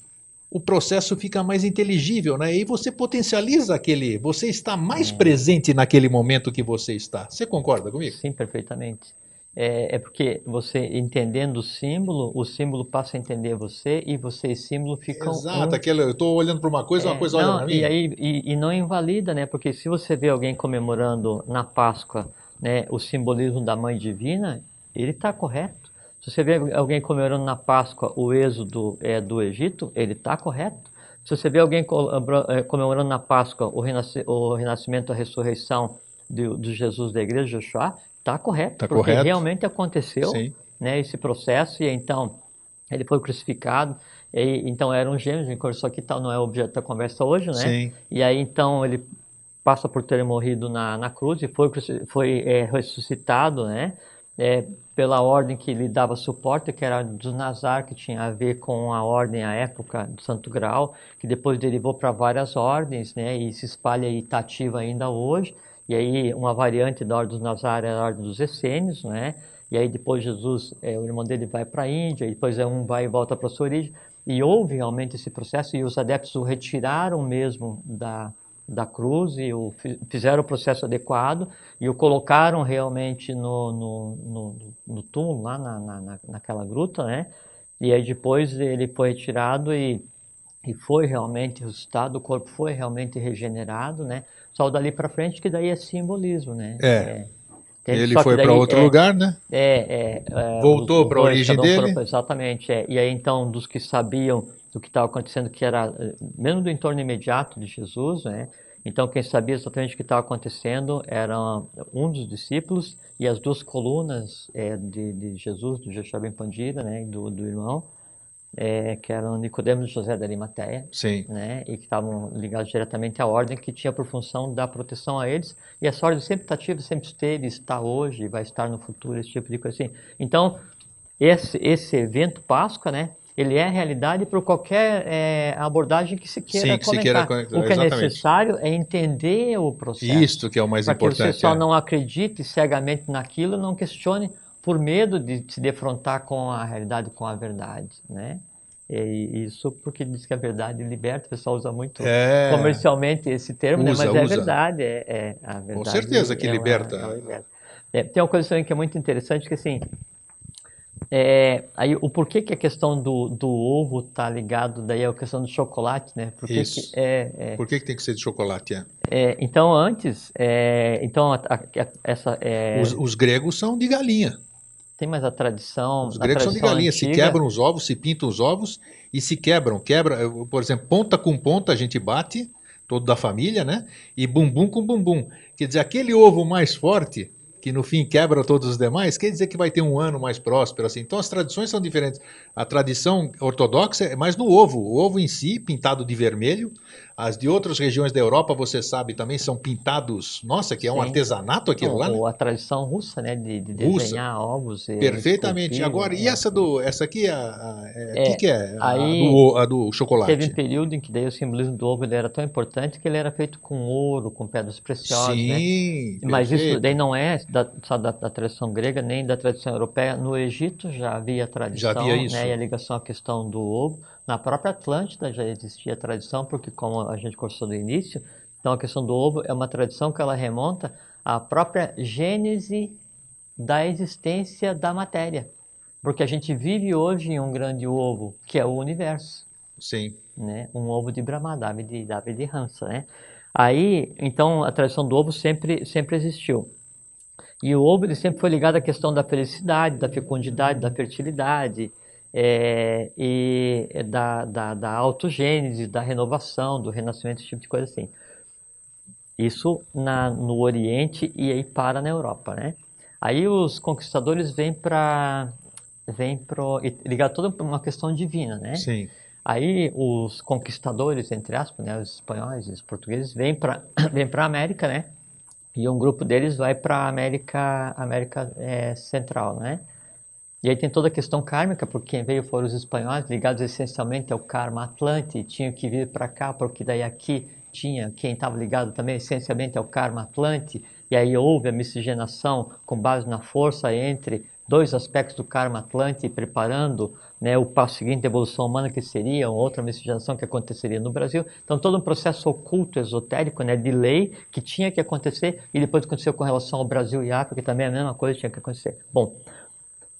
o processo fica mais inteligível, né? E você potencializa você está mais presente naquele momento que você está. Você concorda comigo? Sim, perfeitamente. Porque você entendendo o símbolo passa a entender você e você e símbolo ficam. Exato, eu estou olhando para uma coisa olha para mim. E não invalida, né? Porque se você vê alguém comemorando na Páscoa, né, o simbolismo da Mãe Divina, ele está correto. Se você vê alguém comemorando na Páscoa o êxodo do Egito, ele está correto. Se você vê alguém comemorando na Páscoa o renascimento, a ressurreição do Jesus da igreja, Joshua, está correto, tá porque correto. realmente aconteceu, né, esse processo, e então ele foi crucificado, e então eram gêmeos, isso aqui não é o objeto da conversa hoje, né? Sim. E aí então ele passa por ter morrido na cruz e foi ressuscitado, né? Pela ordem que lhe dava suporte, que era dos Nazar, que tinha a ver com a ordem à época do Santo Grau, que depois derivou para várias ordens, né? E se espalha e está ativa ainda hoje. E aí uma variante da ordem dos Nazar é a ordem dos Essênios, né? E aí depois Jesus, o irmão dele vai para a Índia, e depois um vai e volta para a sua origem. E houve realmente esse processo, e os adeptos o retiraram mesmo da cruz e fizeram o processo adequado e o colocaram realmente no túmulo, lá naquela gruta, né? E aí depois ele foi retirado e foi realmente ressuscitado, o corpo foi realmente regenerado, né? Só dali para frente que daí é simbolismo, né? Ele foi para outro lugar, né? Voltou para a origem dele. Exatamente. E aí então, dos que sabiam do que estava acontecendo, que era mesmo do entorno imediato de Jesus, né? Então, quem sabia exatamente o que estava acontecendo era um dos discípulos e as duas colunas de Jesus, do Joshua Ben Pandira, né? Do irmão. que eram Nicodemos e José da Arimateia, Sim. né, e que estavam ligados diretamente à ordem que tinha por função dar proteção a eles, e essa ordem sempre está ativa, sempre esteve, está hoje, vai estar no futuro, esse tipo de coisa assim. Então, esse evento Páscoa, né, ele é realidade para qualquer abordagem que se queira Sim, que se queira comentar. conectar. O que é Exatamente. necessário é entender o processo, Isto que é o mais para que você importante. só não acredite cegamente naquilo, não questione por medo de se defrontar com a realidade, com a verdade, né? E isso porque diz que a verdade liberta, o pessoal usa muito É, comercialmente esse termo, né? usa, Mas é usa. verdade, a Com verdade certeza que ela liberta. liberta. Tem uma coisa também que é muito interessante, que assim, aí o porquê que a questão do ovo está ligado daí à questão do chocolate, né? Porque que Isso. Por que que tem que ser de chocolate? É? então antes, então essa Os gregos são de galinha. tem mais a tradição, Os na gregos são de tradição galinha. Se antiga. quebram os ovos, se pintam os ovos e se quebram. Por exemplo, ponta com ponta a gente bate, todo da família, né? E bumbum com bumbum. Quer dizer, aquele ovo mais forte, que no fim quebra todos os demais, quer dizer que vai ter um ano mais próspero, assim. Então as tradições são diferentes. A tradição ortodoxa é mais no ovo. O ovo em si, pintado de vermelho. As de outras regiões da Europa, você sabe, também são pintados. Nossa, que é um Sim. artesanato aquilo lá, né? Ou a tradição russa, né, de Russa. desenhar ovos e Perfeitamente. esculpir. Agora, e essa aqui, que é? Aí A do teve um chocolate? período em que daí o simbolismo do ovo ele era tão importante que ele era feito com ouro, com pedras preciosas, né? Sim, Mas isso daí perfeito. não é só da tradição grega, nem da tradição europeia. No Egito já havia Já havia tradição, né, e a isso. ligação à questão do ovo. Na própria Atlântida já existia tradição, porque como a gente conversou no início, então a questão do ovo é uma tradição que ela remonta à própria gênese da existência da matéria. Porque a gente vive hoje em um grande ovo, que é o universo, Sim. né? Um ovo de Brahma, David Hansa, né? Aí, então, a tradição do ovo sempre existiu. E o ovo ele sempre foi ligado à questão da felicidade, da fecundidade, da fertilidade, e da autogênese, da renovação, do renascimento, esse tipo de coisa assim. Isso no Oriente e aí para na Europa, né? Aí os conquistadores ligar toda uma questão divina, né? Sim. Aí os conquistadores, entre aspas, né, os espanhóis e os portugueses vêm para vêm para a América, né? E um grupo deles vai para a América Central, né? E aí tem toda a questão kármica, porque quem veio foram os espanhóis, ligados essencialmente ao karma Atlante, tinham que vir para cá, porque daí aqui tinha quem estava ligado também essencialmente ao karma Atlante, e aí houve a miscigenação com base na força entre dois aspectos do karma Atlante, preparando, né, o passo seguinte da evolução humana, que seria outra miscigenação que aconteceria no Brasil. Então todo um processo oculto, esotérico, né, de lei, que tinha que acontecer, e depois aconteceu com relação ao Brasil e África, que também é a mesma coisa, tinha que acontecer. Bom,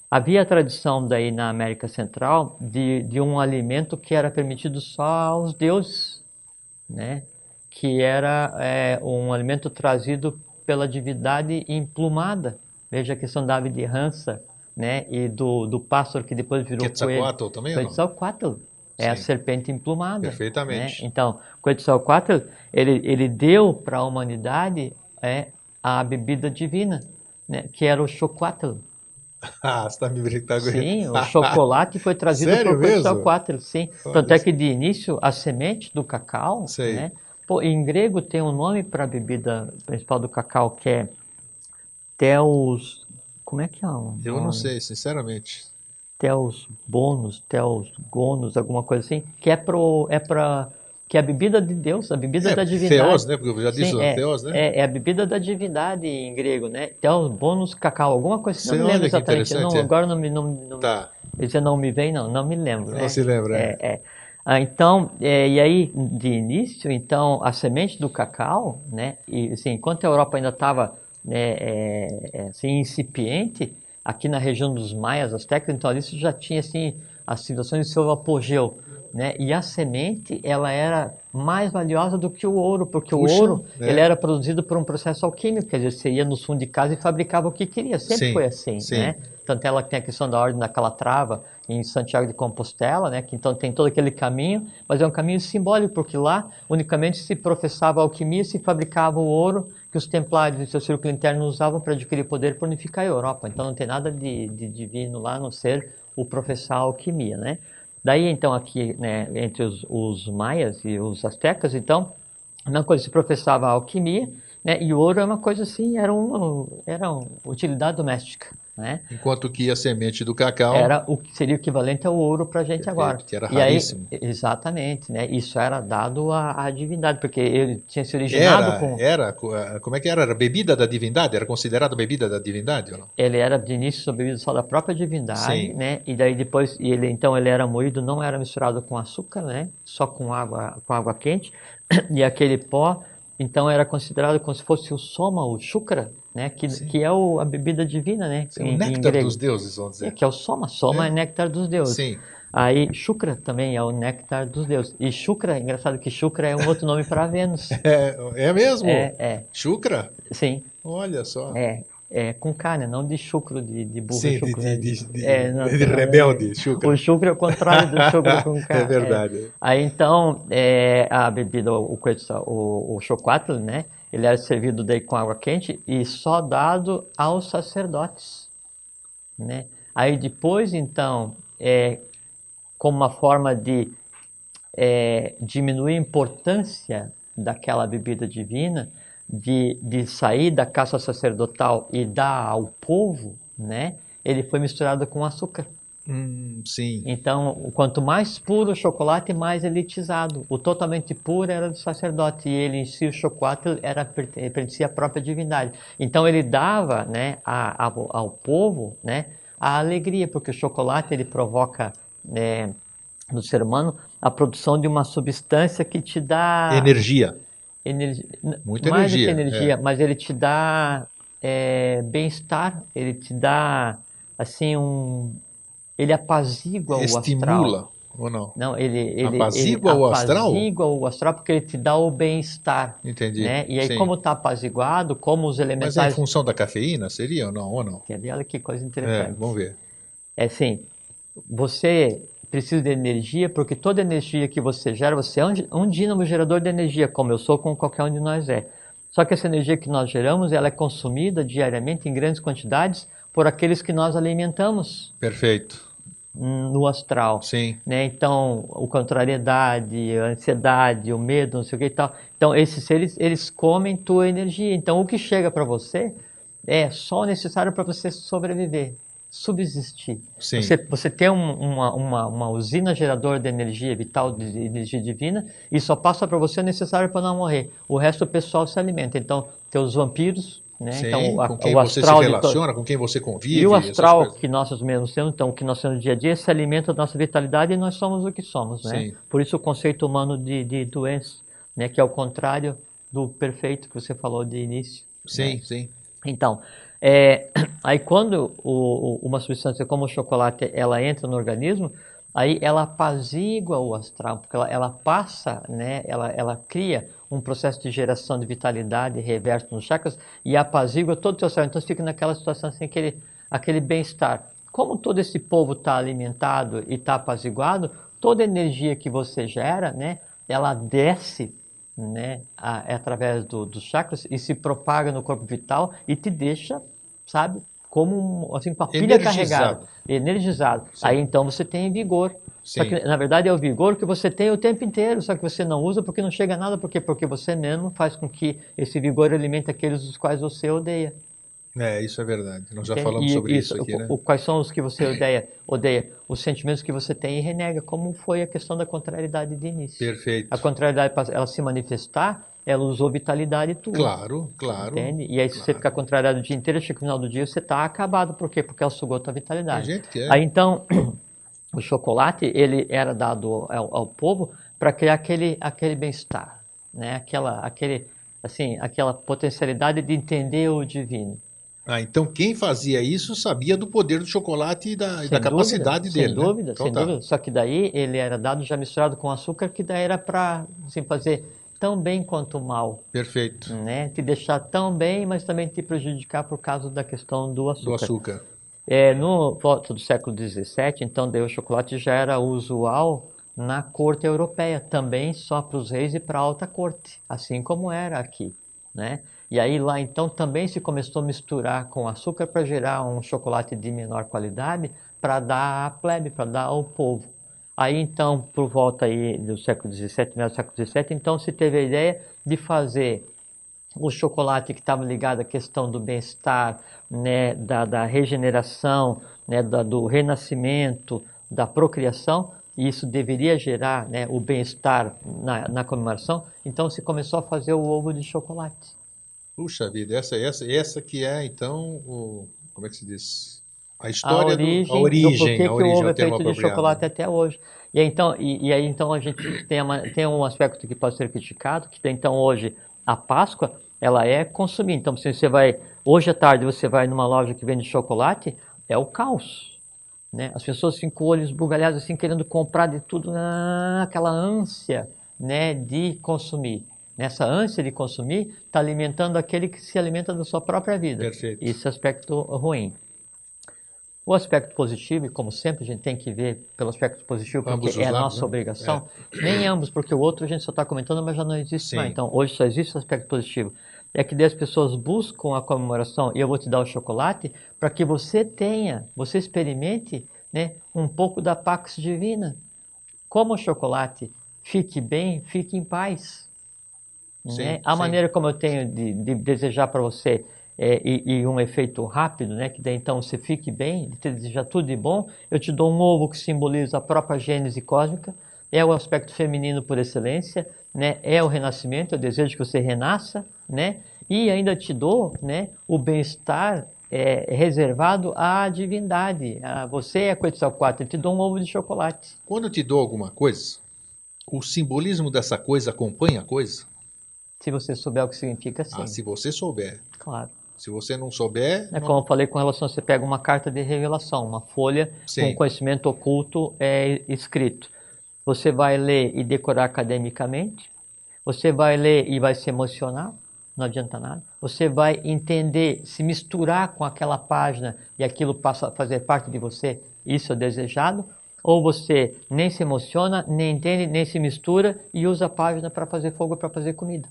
havia a tradição daí na América Central de um alimento que era permitido só aos deuses, né? Que era um alimento trazido pela divindade emplumada. Veja a questão da ave de Hansa, né? E do pássaro que depois virou coelho. Quetzalcoatl também ou não? Quetzalcoatl é a Sim. serpente emplumada, né? Perfeitamente. Então, Quetzalcoatl, ele deu para a humanidade a bebida divina, né? Que era o chocoatl. Ah, você tá me brincando. Sim, o chocolate foi trazido Sério por mesmo? Quetzalcoatl, sim. Tanto Olha, é que de início a semente do cacau, sei. né? Pô, em grego tem um nome para a bebida principal do cacau que é Theos, como é que é o Eu não nome? sei, sinceramente. Theos bonus, Theos gonos, alguma coisa assim, que que é a bebida de Deus, a bebida É, da Theos, divindade. né? Porque eu já disse Sim, Theos, né? é a bebida da divindade em grego, né? Theos bonus cacau, alguma coisa assim, não Você me lembro olha que exatamente. interessante. Não, É. agora Tá, não me vem, não me lembro, não né? se lembra, Então, e aí, de início, então, a semente do cacau, né? E assim, enquanto a Europa ainda estava assim, incipiente, aqui na região dos maias, astecas, então ali isso já tinha assim as civilizações em seu apogeu, né? E a semente ela era mais valiosa do que o ouro, porque o Puxa, ouro ele né? era produzido por um processo alquímico, quer dizer, você ia no fundo de casa e fabricava o que queria, sempre Sim, foi assim, sim. né? Tanto ela tem a questão da ordem da Calatrava em Santiago de Compostela, né? Que então tem todo aquele caminho, mas é um caminho simbólico, porque lá unicamente se professava a alquimia, se fabricava o ouro que os templários e seu círculo interno usavam para adquirir poder e unificar a Europa. Então não tem nada de divino lá, a não ser o professar a alquimia, né? Daí, então, aqui, né, entre os maias e os astecas, então, uma coisa se professava a alquimia, né, e o ouro é uma coisa assim, era uma utilidade doméstica, né? Enquanto que a semente do cacau, Era o que seria o equivalente ao ouro para a gente agora. perfeito, que era E aí, raríssimo. exatamente, né? Isso era dado à divindade, porque ele tinha se originado Era, com. era, como é que era? Era bebida da divindade? Era considerado bebida da divindade ou não? Ele era de início sobrevivido só da própria divindade, Sim. né? E daí depois, então ele era moído, não era misturado com açúcar, né? Só com água quente. E aquele pó, então era considerado como se fosse o soma, o shukra, né? Sim. Que é a bebida divina, né? Sim, o Em néctar dos grego. deuses, vamos É, dizer. que é o soma. Soma é É? néctar dos deuses. Sim. Aí shukra também é o néctar dos deuses. E shukra, engraçado que shukra é um outro nome para Vênus. É mesmo? É, Chucra? sim. Olha só. É com K, né? Não de chucro, de burro e Sim, chucro, né? Não, de rebelde, o chucra. chucro é o contrário do chucro com É K. verdade. Aí então, a bebida, o chocolate, né? Ele era servido daí com água quente e só dado aos sacerdotes, né? Aí depois, então, como uma forma de diminuir a importância daquela bebida divina, de sair da caça sacerdotal e dar ao povo, né? Ele foi misturado com açúcar. Sim. Então, quanto mais puro o chocolate, mais elitizado. O totalmente puro era do sacerdote e ele em si, o chocolate, pertencia à própria divindade. Então, ele dava, né, ao povo, né, a alegria, porque o chocolate ele provoca, no ser humano a produção de uma substância que te dá Energia. energia, Muita mais do que energia. energia, mas ele te dá bem-estar, ele te dá assim ele apazigua o astral. Estimula ou não? Não, ele Apazigua o astral? apazigua o astral porque ele te dá o bem-estar, Entendi. né? E aí Sim. como está apaziguado, como os Mas é em elementais, função da cafeína, seria ou não? Ou não? quer ver, olha que coisa É, interessante. vamos ver. É assim, você precisa de energia porque toda energia que você gera, você é um dínamo gerador de energia, como eu sou, como qualquer um de nós é. Só que essa energia que nós geramos, ela é consumida diariamente em grandes quantidades por aqueles que nós alimentamos Perfeito. no astral, Sim. né? Então, a contrariedade, a ansiedade, o medo, não sei o que e tal. Então, esses seres, eles comem tua energia. Então, o que chega para você é só o necessário para você sobreviver, subsistir. Sim. Você tem uma usina geradora de energia vital, de energia divina, e só passa para você o necessário para não morrer. O resto o pessoal se alimenta. Então, tem os vampiros, né? Então, Sim. Com quem o você se astral relaciona, com quem você e o convive, essas astral coisas. que nós mesmos temos, então, o que nós temos no dia a dia, se alimenta da nossa vitalidade e nós somos o que somos, né? Sim. Por isso o conceito humano de doença, né? Que é o contrário do perfeito que você falou de início. Sim, Né? sim. Então, aí quando uma substância como o chocolate, ela entra no organismo, aí ela apazigua o astral, porque ela passa, né? Ela cria um processo de geração de vitalidade reverso nos chakras e apazigua todo o teu cérebro. Então você fica naquela situação assim, aquele bem-estar. Como todo esse povo está alimentado e está apaziguado, toda energia que você gera, né? Ela desce, né, através dos chakras e se propaga no corpo vital e te deixa, sabe, como assim, com a pilha carregada, energizado. Sim. Aí então você tem vigor. Sim. Só que na verdade é o vigor que você tem o tempo inteiro, só que você não usa porque não chega a nada, porque você mesmo faz com que esse vigor alimente aqueles dos quais você odeia. Isso é verdade. Nós já Entende? falamos sobre isso aqui, né? Quais são os que você odeia? Os sentimentos que você tem e renega, como foi a questão da contrariedade de início. Perfeito. A contrariedade, para ela se manifestar, ela usou vitalidade tua. Claro, claro. Entende? E aí, se você ficar contrariado o dia inteiro, chega no final do dia, você está acabado. Por quê? Porque ela sugou tua vitalidade. Tem gente que é. Aí, então, o chocolate, ele era dado ao povo para criar aquele bem-estar, né? Aquela potencialidade de entender o divino. Então quem fazia isso sabia do poder do chocolate e da capacidade dele, sem dúvida, né? Então, sem dúvida. Só que daí ele era dado já misturado com açúcar, que daí era para assim, fazer tão bem quanto mal. Perfeito. Né? Te deixar tão bem, mas também te prejudicar por causa da questão do açúcar. Do açúcar. No volta do século XVII, então daí o chocolate já era usual na corte europeia, também só para os reis e para a alta corte, assim como era aqui, né? E aí lá então também se começou a misturar com açúcar para gerar um chocolate de menor qualidade para dar à plebe, para dar ao povo. Aí então, por volta aí do século XVII, meio do século XVII, então se teve a ideia de fazer o chocolate que estava ligado à questão do bem-estar, né, da regeneração, né, do renascimento, da procriação, e isso deveria gerar, né, o bem-estar na comemoração. Então se começou a fazer o ovo de chocolate. Puxa vida, essa que é então como é que se diz? A A história a origem do origem, porquê a que o origem ovo é o é termo feito de apropriado, chocolate né? até hoje. E aí então, aí, então a gente tem um aspecto que pode ser criticado, que então hoje a Páscoa ela é consumir. Então se você vai, hoje à tarde você vai numa loja que vende chocolate, é o caos. Né? As pessoas ficam com o olho esbugalhado assim, querendo comprar de tudo, aquela ânsia, né, de consumir. Nessa ânsia de consumir, está alimentando aquele que se alimenta da sua própria vida. Perfeito. Esse aspecto ruim. O aspecto positivo, e como sempre a gente tem que ver pelo aspecto positivo, porque Ambos é os a lados, nossa né? É. obrigação, nem ambos, porque o outro a gente só está comentando, mas já não existe mais. Sim. Então, hoje só existe o aspecto positivo. É que daí as pessoas buscam a comemoração, e eu vou te dar o chocolate, para que você tenha, você experimente, né, um pouco da Pax Divina. Como o chocolate, fique bem, fique em paz. Né? Sim, A sim. maneira como eu tenho de desejar para você e um efeito rápido, né? Que daí então você fique bem, de te desejar tudo de bom, eu te dou um ovo que simboliza a própria gênese cósmica, é o aspecto feminino por excelência, né? É o renascimento, eu desejo que você renasça, né? E ainda te dou, né, o bem-estar reservado à divindade. Você é a Quetzalcoatl, eu te dou um ovo de chocolate. Quando eu te dou alguma coisa, o simbolismo dessa coisa acompanha a coisa? Se você souber o que significa, Ah, sim. se você souber. Claro. Se você não souber, É como eu falei com relação, você pega uma carta de revelação, uma folha com sim. conhecimento oculto escrito. Você vai ler e decorar academicamente, você vai ler e vai se emocionar, não adianta nada. Você vai entender, se misturar com aquela página e aquilo passa a fazer parte de você, isso é desejado. Ou você nem se emociona, nem entende, nem se mistura e usa a página para fazer fogo, para fazer comida.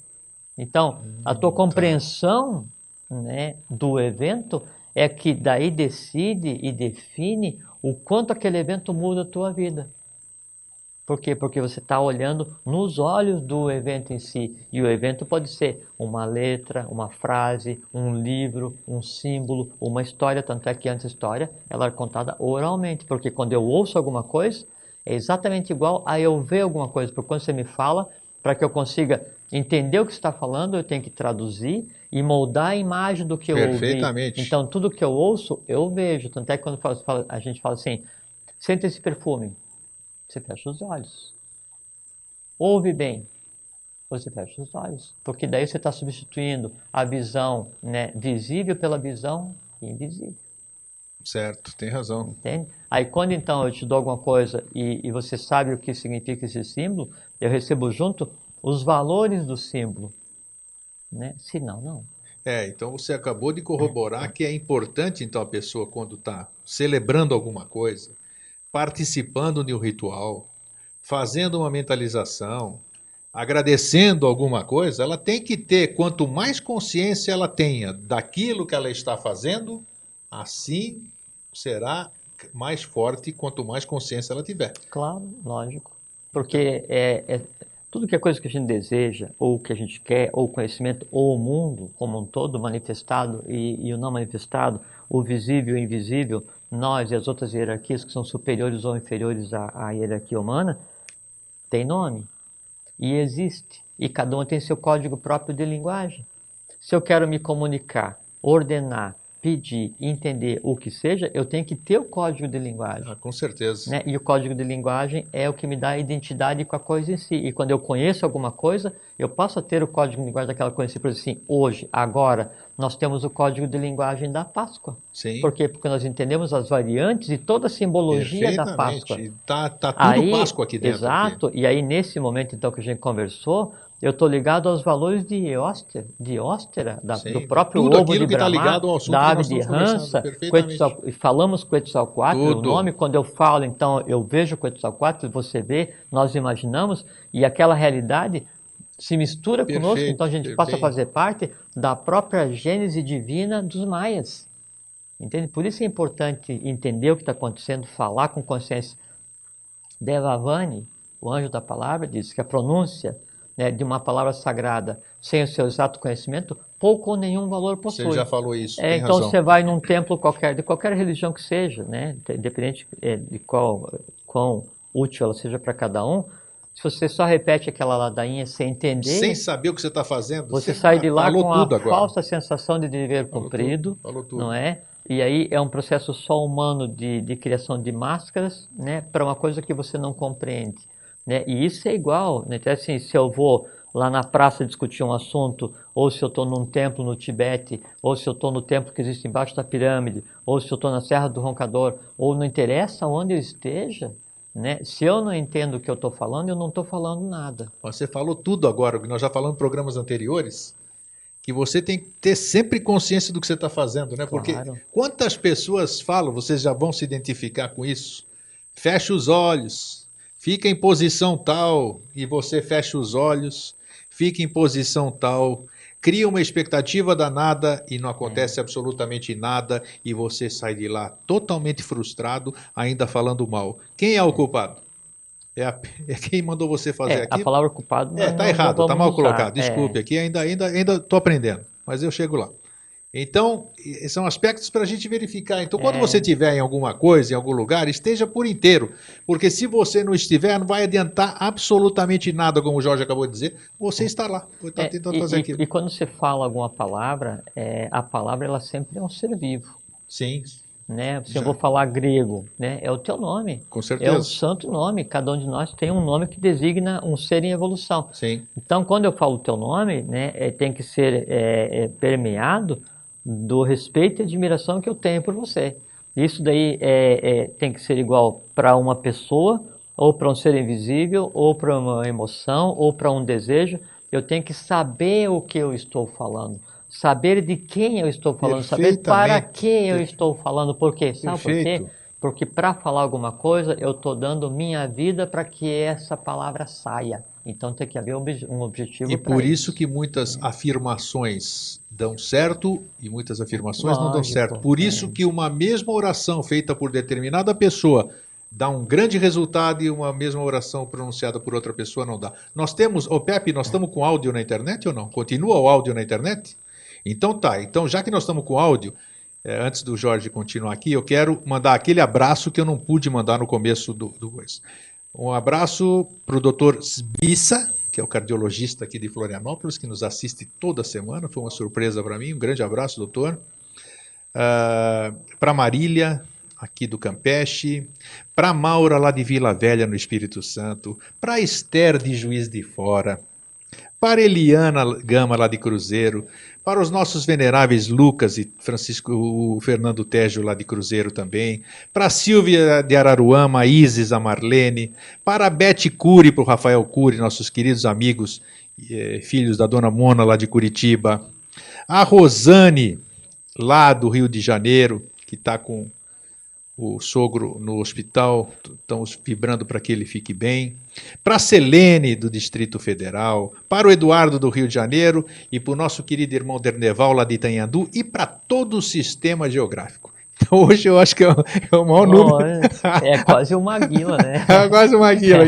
Então, a tua Tá. compreensão, né, do evento é que daí decide e define o quanto aquele evento muda a tua vida. Por quê? Porque você está olhando nos olhos do evento em si. E o evento pode ser uma letra, uma frase, um livro, um símbolo, uma história. Tanto é que antes a história ela é contada oralmente. Porque quando eu ouço alguma coisa, é exatamente igual a eu ver alguma coisa. Porque quando você me fala, para que eu consiga entender o que você está falando, eu tenho que traduzir e moldar a imagem do que eu ouvi. Perfeitamente. Então, tudo que eu ouço, eu vejo. Tanto é que quando a gente fala assim, sente esse perfume. Você fecha os olhos. Ouve bem, você fecha os olhos. Porque daí você está substituindo a visão, né, visível pela visão invisível. Certo, tem razão. Entende? Aí quando então eu te dou alguma coisa e você sabe o que significa esse símbolo, eu recebo junto os valores do símbolo. Né? Se não, não. Então você acabou de corroborar que é importante então a pessoa quando está celebrando alguma coisa, participando de um ritual, fazendo uma mentalização, agradecendo alguma coisa, ela tem que ter, quanto mais consciência ela tenha daquilo que ela está fazendo, assim será mais forte quanto mais consciência ela tiver. Claro, lógico. Porque tudo que é coisa que a gente deseja, ou que a gente quer, ou conhecimento, ou o mundo como um todo, manifestado e o não manifestado, o visível e o invisível, nós e as outras hierarquias que são superiores ou inferiores à hierarquia humana, tem nome e existe. E cada um tem seu código próprio de linguagem. Se eu quero me comunicar, ordenar, pedir, entender o que seja, eu tenho que ter o código de linguagem. Com certeza. Né? E o código de linguagem é o que me dá a identidade com a coisa em si. E quando eu conheço alguma coisa, eu passo a ter o código de linguagem daquela coisa em si. Por exemplo, assim, hoje, agora, nós temos o código de linguagem da Páscoa. Sim. Por quê? Porque nós entendemos as variantes e toda a simbologia da Páscoa. Tá tudo aí, Páscoa aqui dentro. Exato. Aqui. E aí, nesse momento, então, que a gente conversou, eu estou ligado aos valores de Óstera, do próprio tudo ovo de que tá Brahma, ligado ao assunto da que ave nós de estamos Hansa, perfeitamente. falamos Quetzalcoatl, o Tudo. nome, quando eu falo, então, eu vejo Quetzalcoatl, você vê, nós imaginamos, e aquela realidade se mistura conosco, então a gente passa a fazer parte da própria gênese divina dos maias. Entende? Por isso é importante entender o que está acontecendo, falar com consciência. Devavani, o anjo da palavra, diz que a pronúncia, né, de uma palavra sagrada sem o seu exato conhecimento, pouco ou nenhum valor possui. Você já falou isso, tem Então razão. você vai num templo qualquer, de qualquer religião que seja, né, independente de quão útil ela seja para cada um, se você só repete aquela ladainha sem entender, sem saber o que você está fazendo, você sai de lá com a agora. falsa sensação de dever cumprido, falou tudo. não é? E aí é um processo só humano de criação de máscaras, né, para uma coisa que você não compreende, né? E isso é igual, né? Então, assim, se eu vou lá na praça discutir um assunto, ou se eu estou num templo no Tibete, ou se eu estou no templo que existe embaixo da pirâmide, ou se eu estou na Serra do Roncador, ou não interessa onde eu esteja, né? Se eu não entendo o que eu estou falando, eu não estou falando nada. Você falou tudo agora, que nós já falamos em programas anteriores, que você tem que ter sempre consciência do que você está fazendo, né? Porque quantas pessoas falam, vocês já vão se identificar com isso, fecha os olhos, fica em posição tal, e você fecha os olhos, fica em posição tal, cria uma expectativa danada e não acontece absolutamente nada, e você sai de lá totalmente frustrado, ainda falando mal. Quem é o culpado? É quem mandou você fazer aquilo? A palavra culpado tá errado, tá mal colocado. Desculpe, aqui ainda estou aprendendo, mas eu chego lá. Então, são aspectos para a gente verificar. Então, quando você estiver em alguma coisa, em algum lugar, esteja por inteiro. Porque se você não estiver, não vai adiantar absolutamente nada, como o Jorge acabou de dizer. Você está lá, está tentando fazer aquilo. E quando você fala alguma palavra, a palavra ela sempre é um ser vivo. Sim. Né? Se eu vou falar grego, né? É o teu nome. Com certeza. É o santo nome. Cada um de nós tem um nome que designa um ser em evolução. Sim. Então, quando eu falo o teu nome, né, tem que ser permeado do respeito e admiração que eu tenho por você. Isso daí tem que ser igual para uma pessoa, ou para um ser invisível, ou para uma emoção, ou para um desejo. Eu tenho que saber o que eu estou falando. Saber de quem eu estou falando, saber para que eu estou falando, por quê? Sabe por quê? Porque para falar alguma coisa, eu estou dando minha vida para que essa palavra saia. Então tem que haver um objetivo. E por isso que muitas afirmações dão certo e muitas afirmações não dão certo. Por isso que uma mesma oração feita por determinada pessoa dá um grande resultado e uma mesma oração pronunciada por outra pessoa não dá. Nós temos, Pepe, nós estamos com áudio na internet ou não? Continua o áudio na internet? Então tá, então já que nós estamos com áudio, antes do Jorge continuar aqui, eu quero mandar aquele abraço que eu não pude mandar no começo do coisa. Um abraço para o Dr. Bissa, que é o cardiologista aqui de Florianópolis, que nos assiste toda semana, foi uma surpresa para mim, um grande abraço, doutor. Para Marília, aqui do Campeche, para Maura, lá de Vila Velha, no Espírito Santo, para Esther, de Juiz de Fora, para Eliana Gama, lá de Cruzeiro, para os nossos veneráveis Lucas e Francisco, o Fernando Tejo, lá de Cruzeiro também, para a Silvia de Araruama, a Isis, a Marlene, para a Bete Cury, para o Rafael Cury, nossos queridos amigos, filhos da Dona Mona, lá de Curitiba, a Rosane, lá do Rio de Janeiro, que está com o sogro no hospital, estamos vibrando para que ele fique bem, para a Selene, do Distrito Federal, para o Eduardo, do Rio de Janeiro, e para o nosso querido irmão Derneval, lá de Itanhandu, e para todo o sistema geográfico. Hoje eu acho que é o maior número. É quase uma guila, né? É quase uma guila.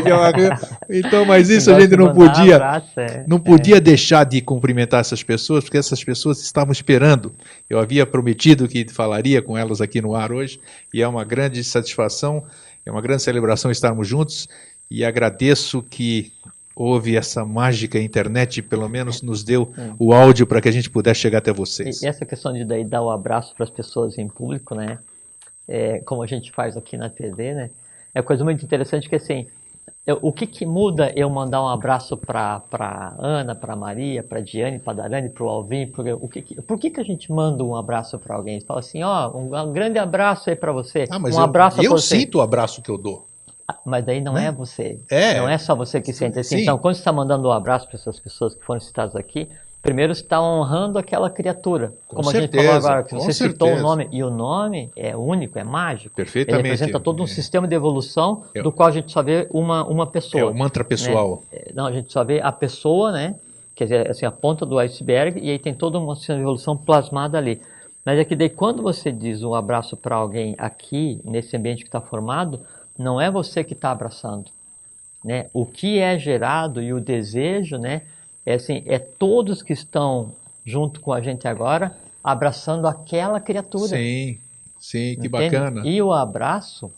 Então, mas isso a gente não podia deixar de cumprimentar essas pessoas, porque essas pessoas estavam esperando. Eu havia prometido que falaria com elas aqui no ar hoje, e é uma grande satisfação, é uma grande celebração estarmos juntos, e agradeço que houve essa mágica internet, pelo menos nos deu o áudio para que a gente pudesse chegar até vocês. E essa questão de daí dar o abraço para as pessoas em público, né? Como a gente faz aqui na TV, né? É uma coisa muito interessante que assim, o que muda eu mandar um abraço para Ana, para Maria, para Diane, para Darane, para o Alvin? Por que a gente manda um abraço para alguém? Fala assim, um grande abraço aí para você. Mas um abraço eu sinto o abraço que eu dou. Mas daí não é você. É. Não é só você que sente assim. Sim. Então, quando você está mandando um abraço para essas pessoas que foram citadas aqui, primeiro você está honrando aquela criatura. Como a gente falou agora, que você citou o nome. E o nome é único, é mágico. Perfeitamente. Ele representa todo um sistema de evolução do qual a gente só vê uma pessoa. É o mantra pessoal. Né? Não, a gente só vê a pessoa, né? Quer dizer, assim, a ponta do iceberg, e aí tem toda uma sistema de evolução plasmada ali. Mas é que daí quando você diz um abraço para alguém aqui, nesse ambiente que está formado, não é você que está abraçando, né? O que é gerado e o desejo, né, é assim, é todos que estão junto com a gente agora abraçando aquela criatura, Sim, sim, que entende? bacana. E o abraço,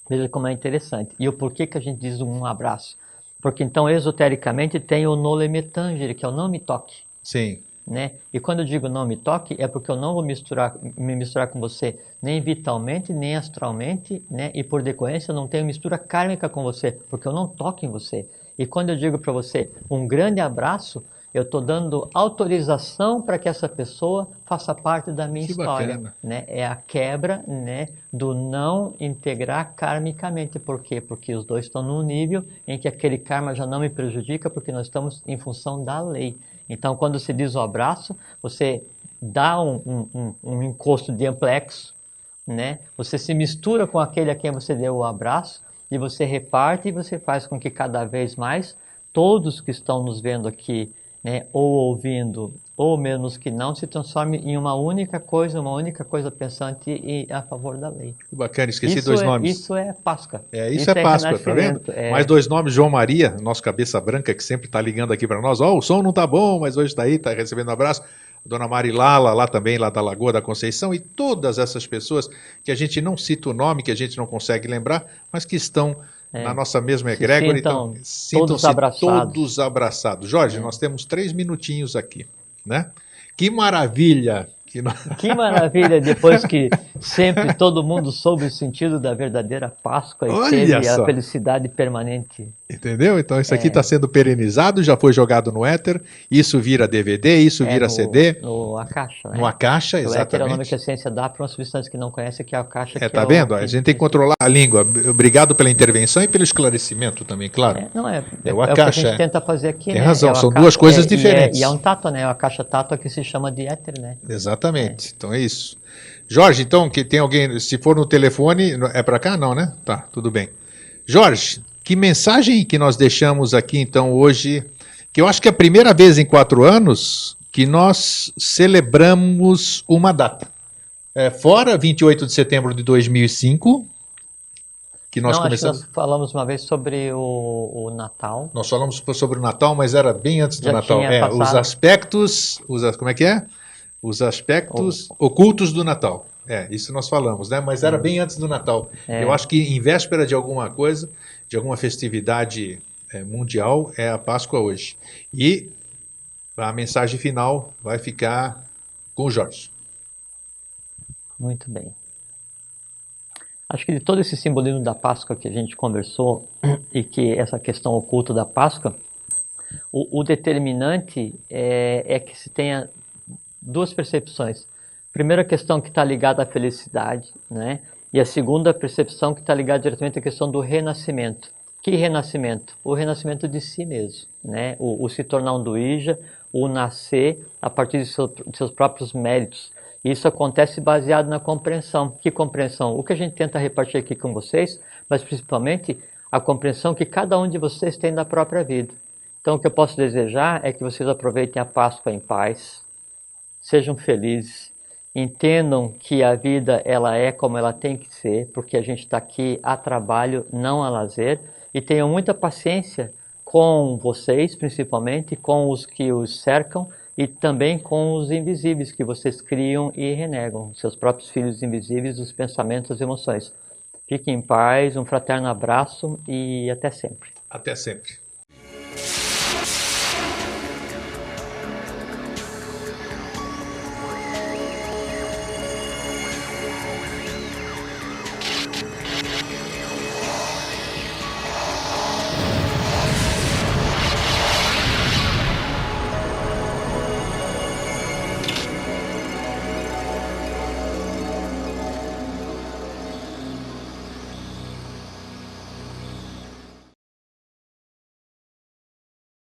veja como é interessante. E o porquê que a gente diz um abraço? Porque então, esotericamente, tem o nole me tangere, que é o não me toque, Sim, né? E quando eu digo não me toque, é porque eu não vou me misturar com você nem vitalmente, nem astralmente, né? E por decorrência, eu não tenho mistura kármica com você, porque eu não toco em você. E quando eu digo para você um grande abraço, eu estou dando autorização para que essa pessoa faça parte da minha que história, bacana. né? É a quebra, né, do não integrar karmicamente. Por quê? Porque os dois estão num nível em que aquele karma já não me prejudica, porque nós estamos em função da lei. Então, quando se diz o abraço, você dá um encosto de amplexo, né? Você se mistura com aquele a quem você deu o abraço e você reparte e você faz com que cada vez mais todos que estão nos vendo aqui, né, ou ouvindo, ou mesmo os que não, se transformem em uma única coisa pensante e a favor da lei. Que bacana, esqueci dois nomes. Isso é Páscoa. Isso é Páscoa, tá vendo? renascimento. Mais dois nomes, João Maria, nosso cabeça branca, que sempre tá ligando aqui para nós. Ó, o som não tá bom, mas hoje tá aí, tá recebendo um abraço. Dona Marilala, lá também, lá da Lagoa da Conceição, e todas essas pessoas que a gente não cita o nome, que a gente não consegue lembrar, mas que estão na nossa mesma Se egrégora, sintam então sintam-se todos abraçados. todos abraçados. Jorge, nós temos 3 minutinhos aqui, né? Que maravilha! Que maravilha, depois que sempre todo mundo soube o sentido da verdadeira Páscoa e Olha teve só. a felicidade permanente. Entendeu? Então isso aqui está sendo perenizado, já foi jogado no éter, isso vira DVD, isso vira CD. No Akasha, né? No Akasha, O éter é o nome que a exatamente. ciência dá para uma substância que não conhece, que é a Akasha. Que Tá é vendo? A gente tem que controlar a língua. Obrigado pela intervenção e pelo esclarecimento também, claro. o que o a Akasha, gente tenta fazer aqui, tem né? razão, são duas coisas diferentes. E é um tato, né? O Akasha tato que se chama de éter, né? Exatamente. Então é isso. Jorge, então, que tem alguém, se for no telefone, é para cá? Não, né? Tá, tudo bem. Jorge, que mensagem que nós deixamos aqui, então, hoje, que eu acho que é a primeira vez em 4 anos que nós celebramos uma data. Fora 28 de setembro de 2005, que nós começamos... Acho que nós falamos uma vez sobre o Natal. Nós falamos sobre o Natal, mas era bem antes do Natal. Os aspectos... como é que é? Os aspectos ocultos do Natal. Isso nós falamos, né? Mas era bem antes do Natal. Eu acho que em véspera de alguma coisa, de alguma festividade mundial, é a Páscoa hoje. E a mensagem final vai ficar com o Jorge. Muito bem. Acho que de todo esse simbolismo da Páscoa que a gente conversou, e que essa questão oculta da Páscoa, o determinante é que se tenha duas percepções. Primeira questão que está ligada à felicidade, né? E a segunda percepção que está ligada diretamente à questão do renascimento. Que renascimento? O renascimento de si mesmo, né? O se tornar um duija, o nascer a partir de seus próprios méritos. Isso acontece baseado na compreensão. Que compreensão? O que a gente tenta repartir aqui com vocês, mas principalmente a compreensão que cada um de vocês tem da própria vida. Então o que eu posso desejar é que vocês aproveitem a Páscoa em paz, sejam felizes, entendam que a vida ela é como ela tem que ser, porque a gente está aqui a trabalho, não a lazer, e tenham muita paciência com vocês, principalmente, com os que os cercam, e também com os invisíveis que vocês criam e renegam, seus próprios filhos invisíveis, os pensamentos, as emoções. Fiquem em paz, um fraterno abraço e até sempre. Até sempre.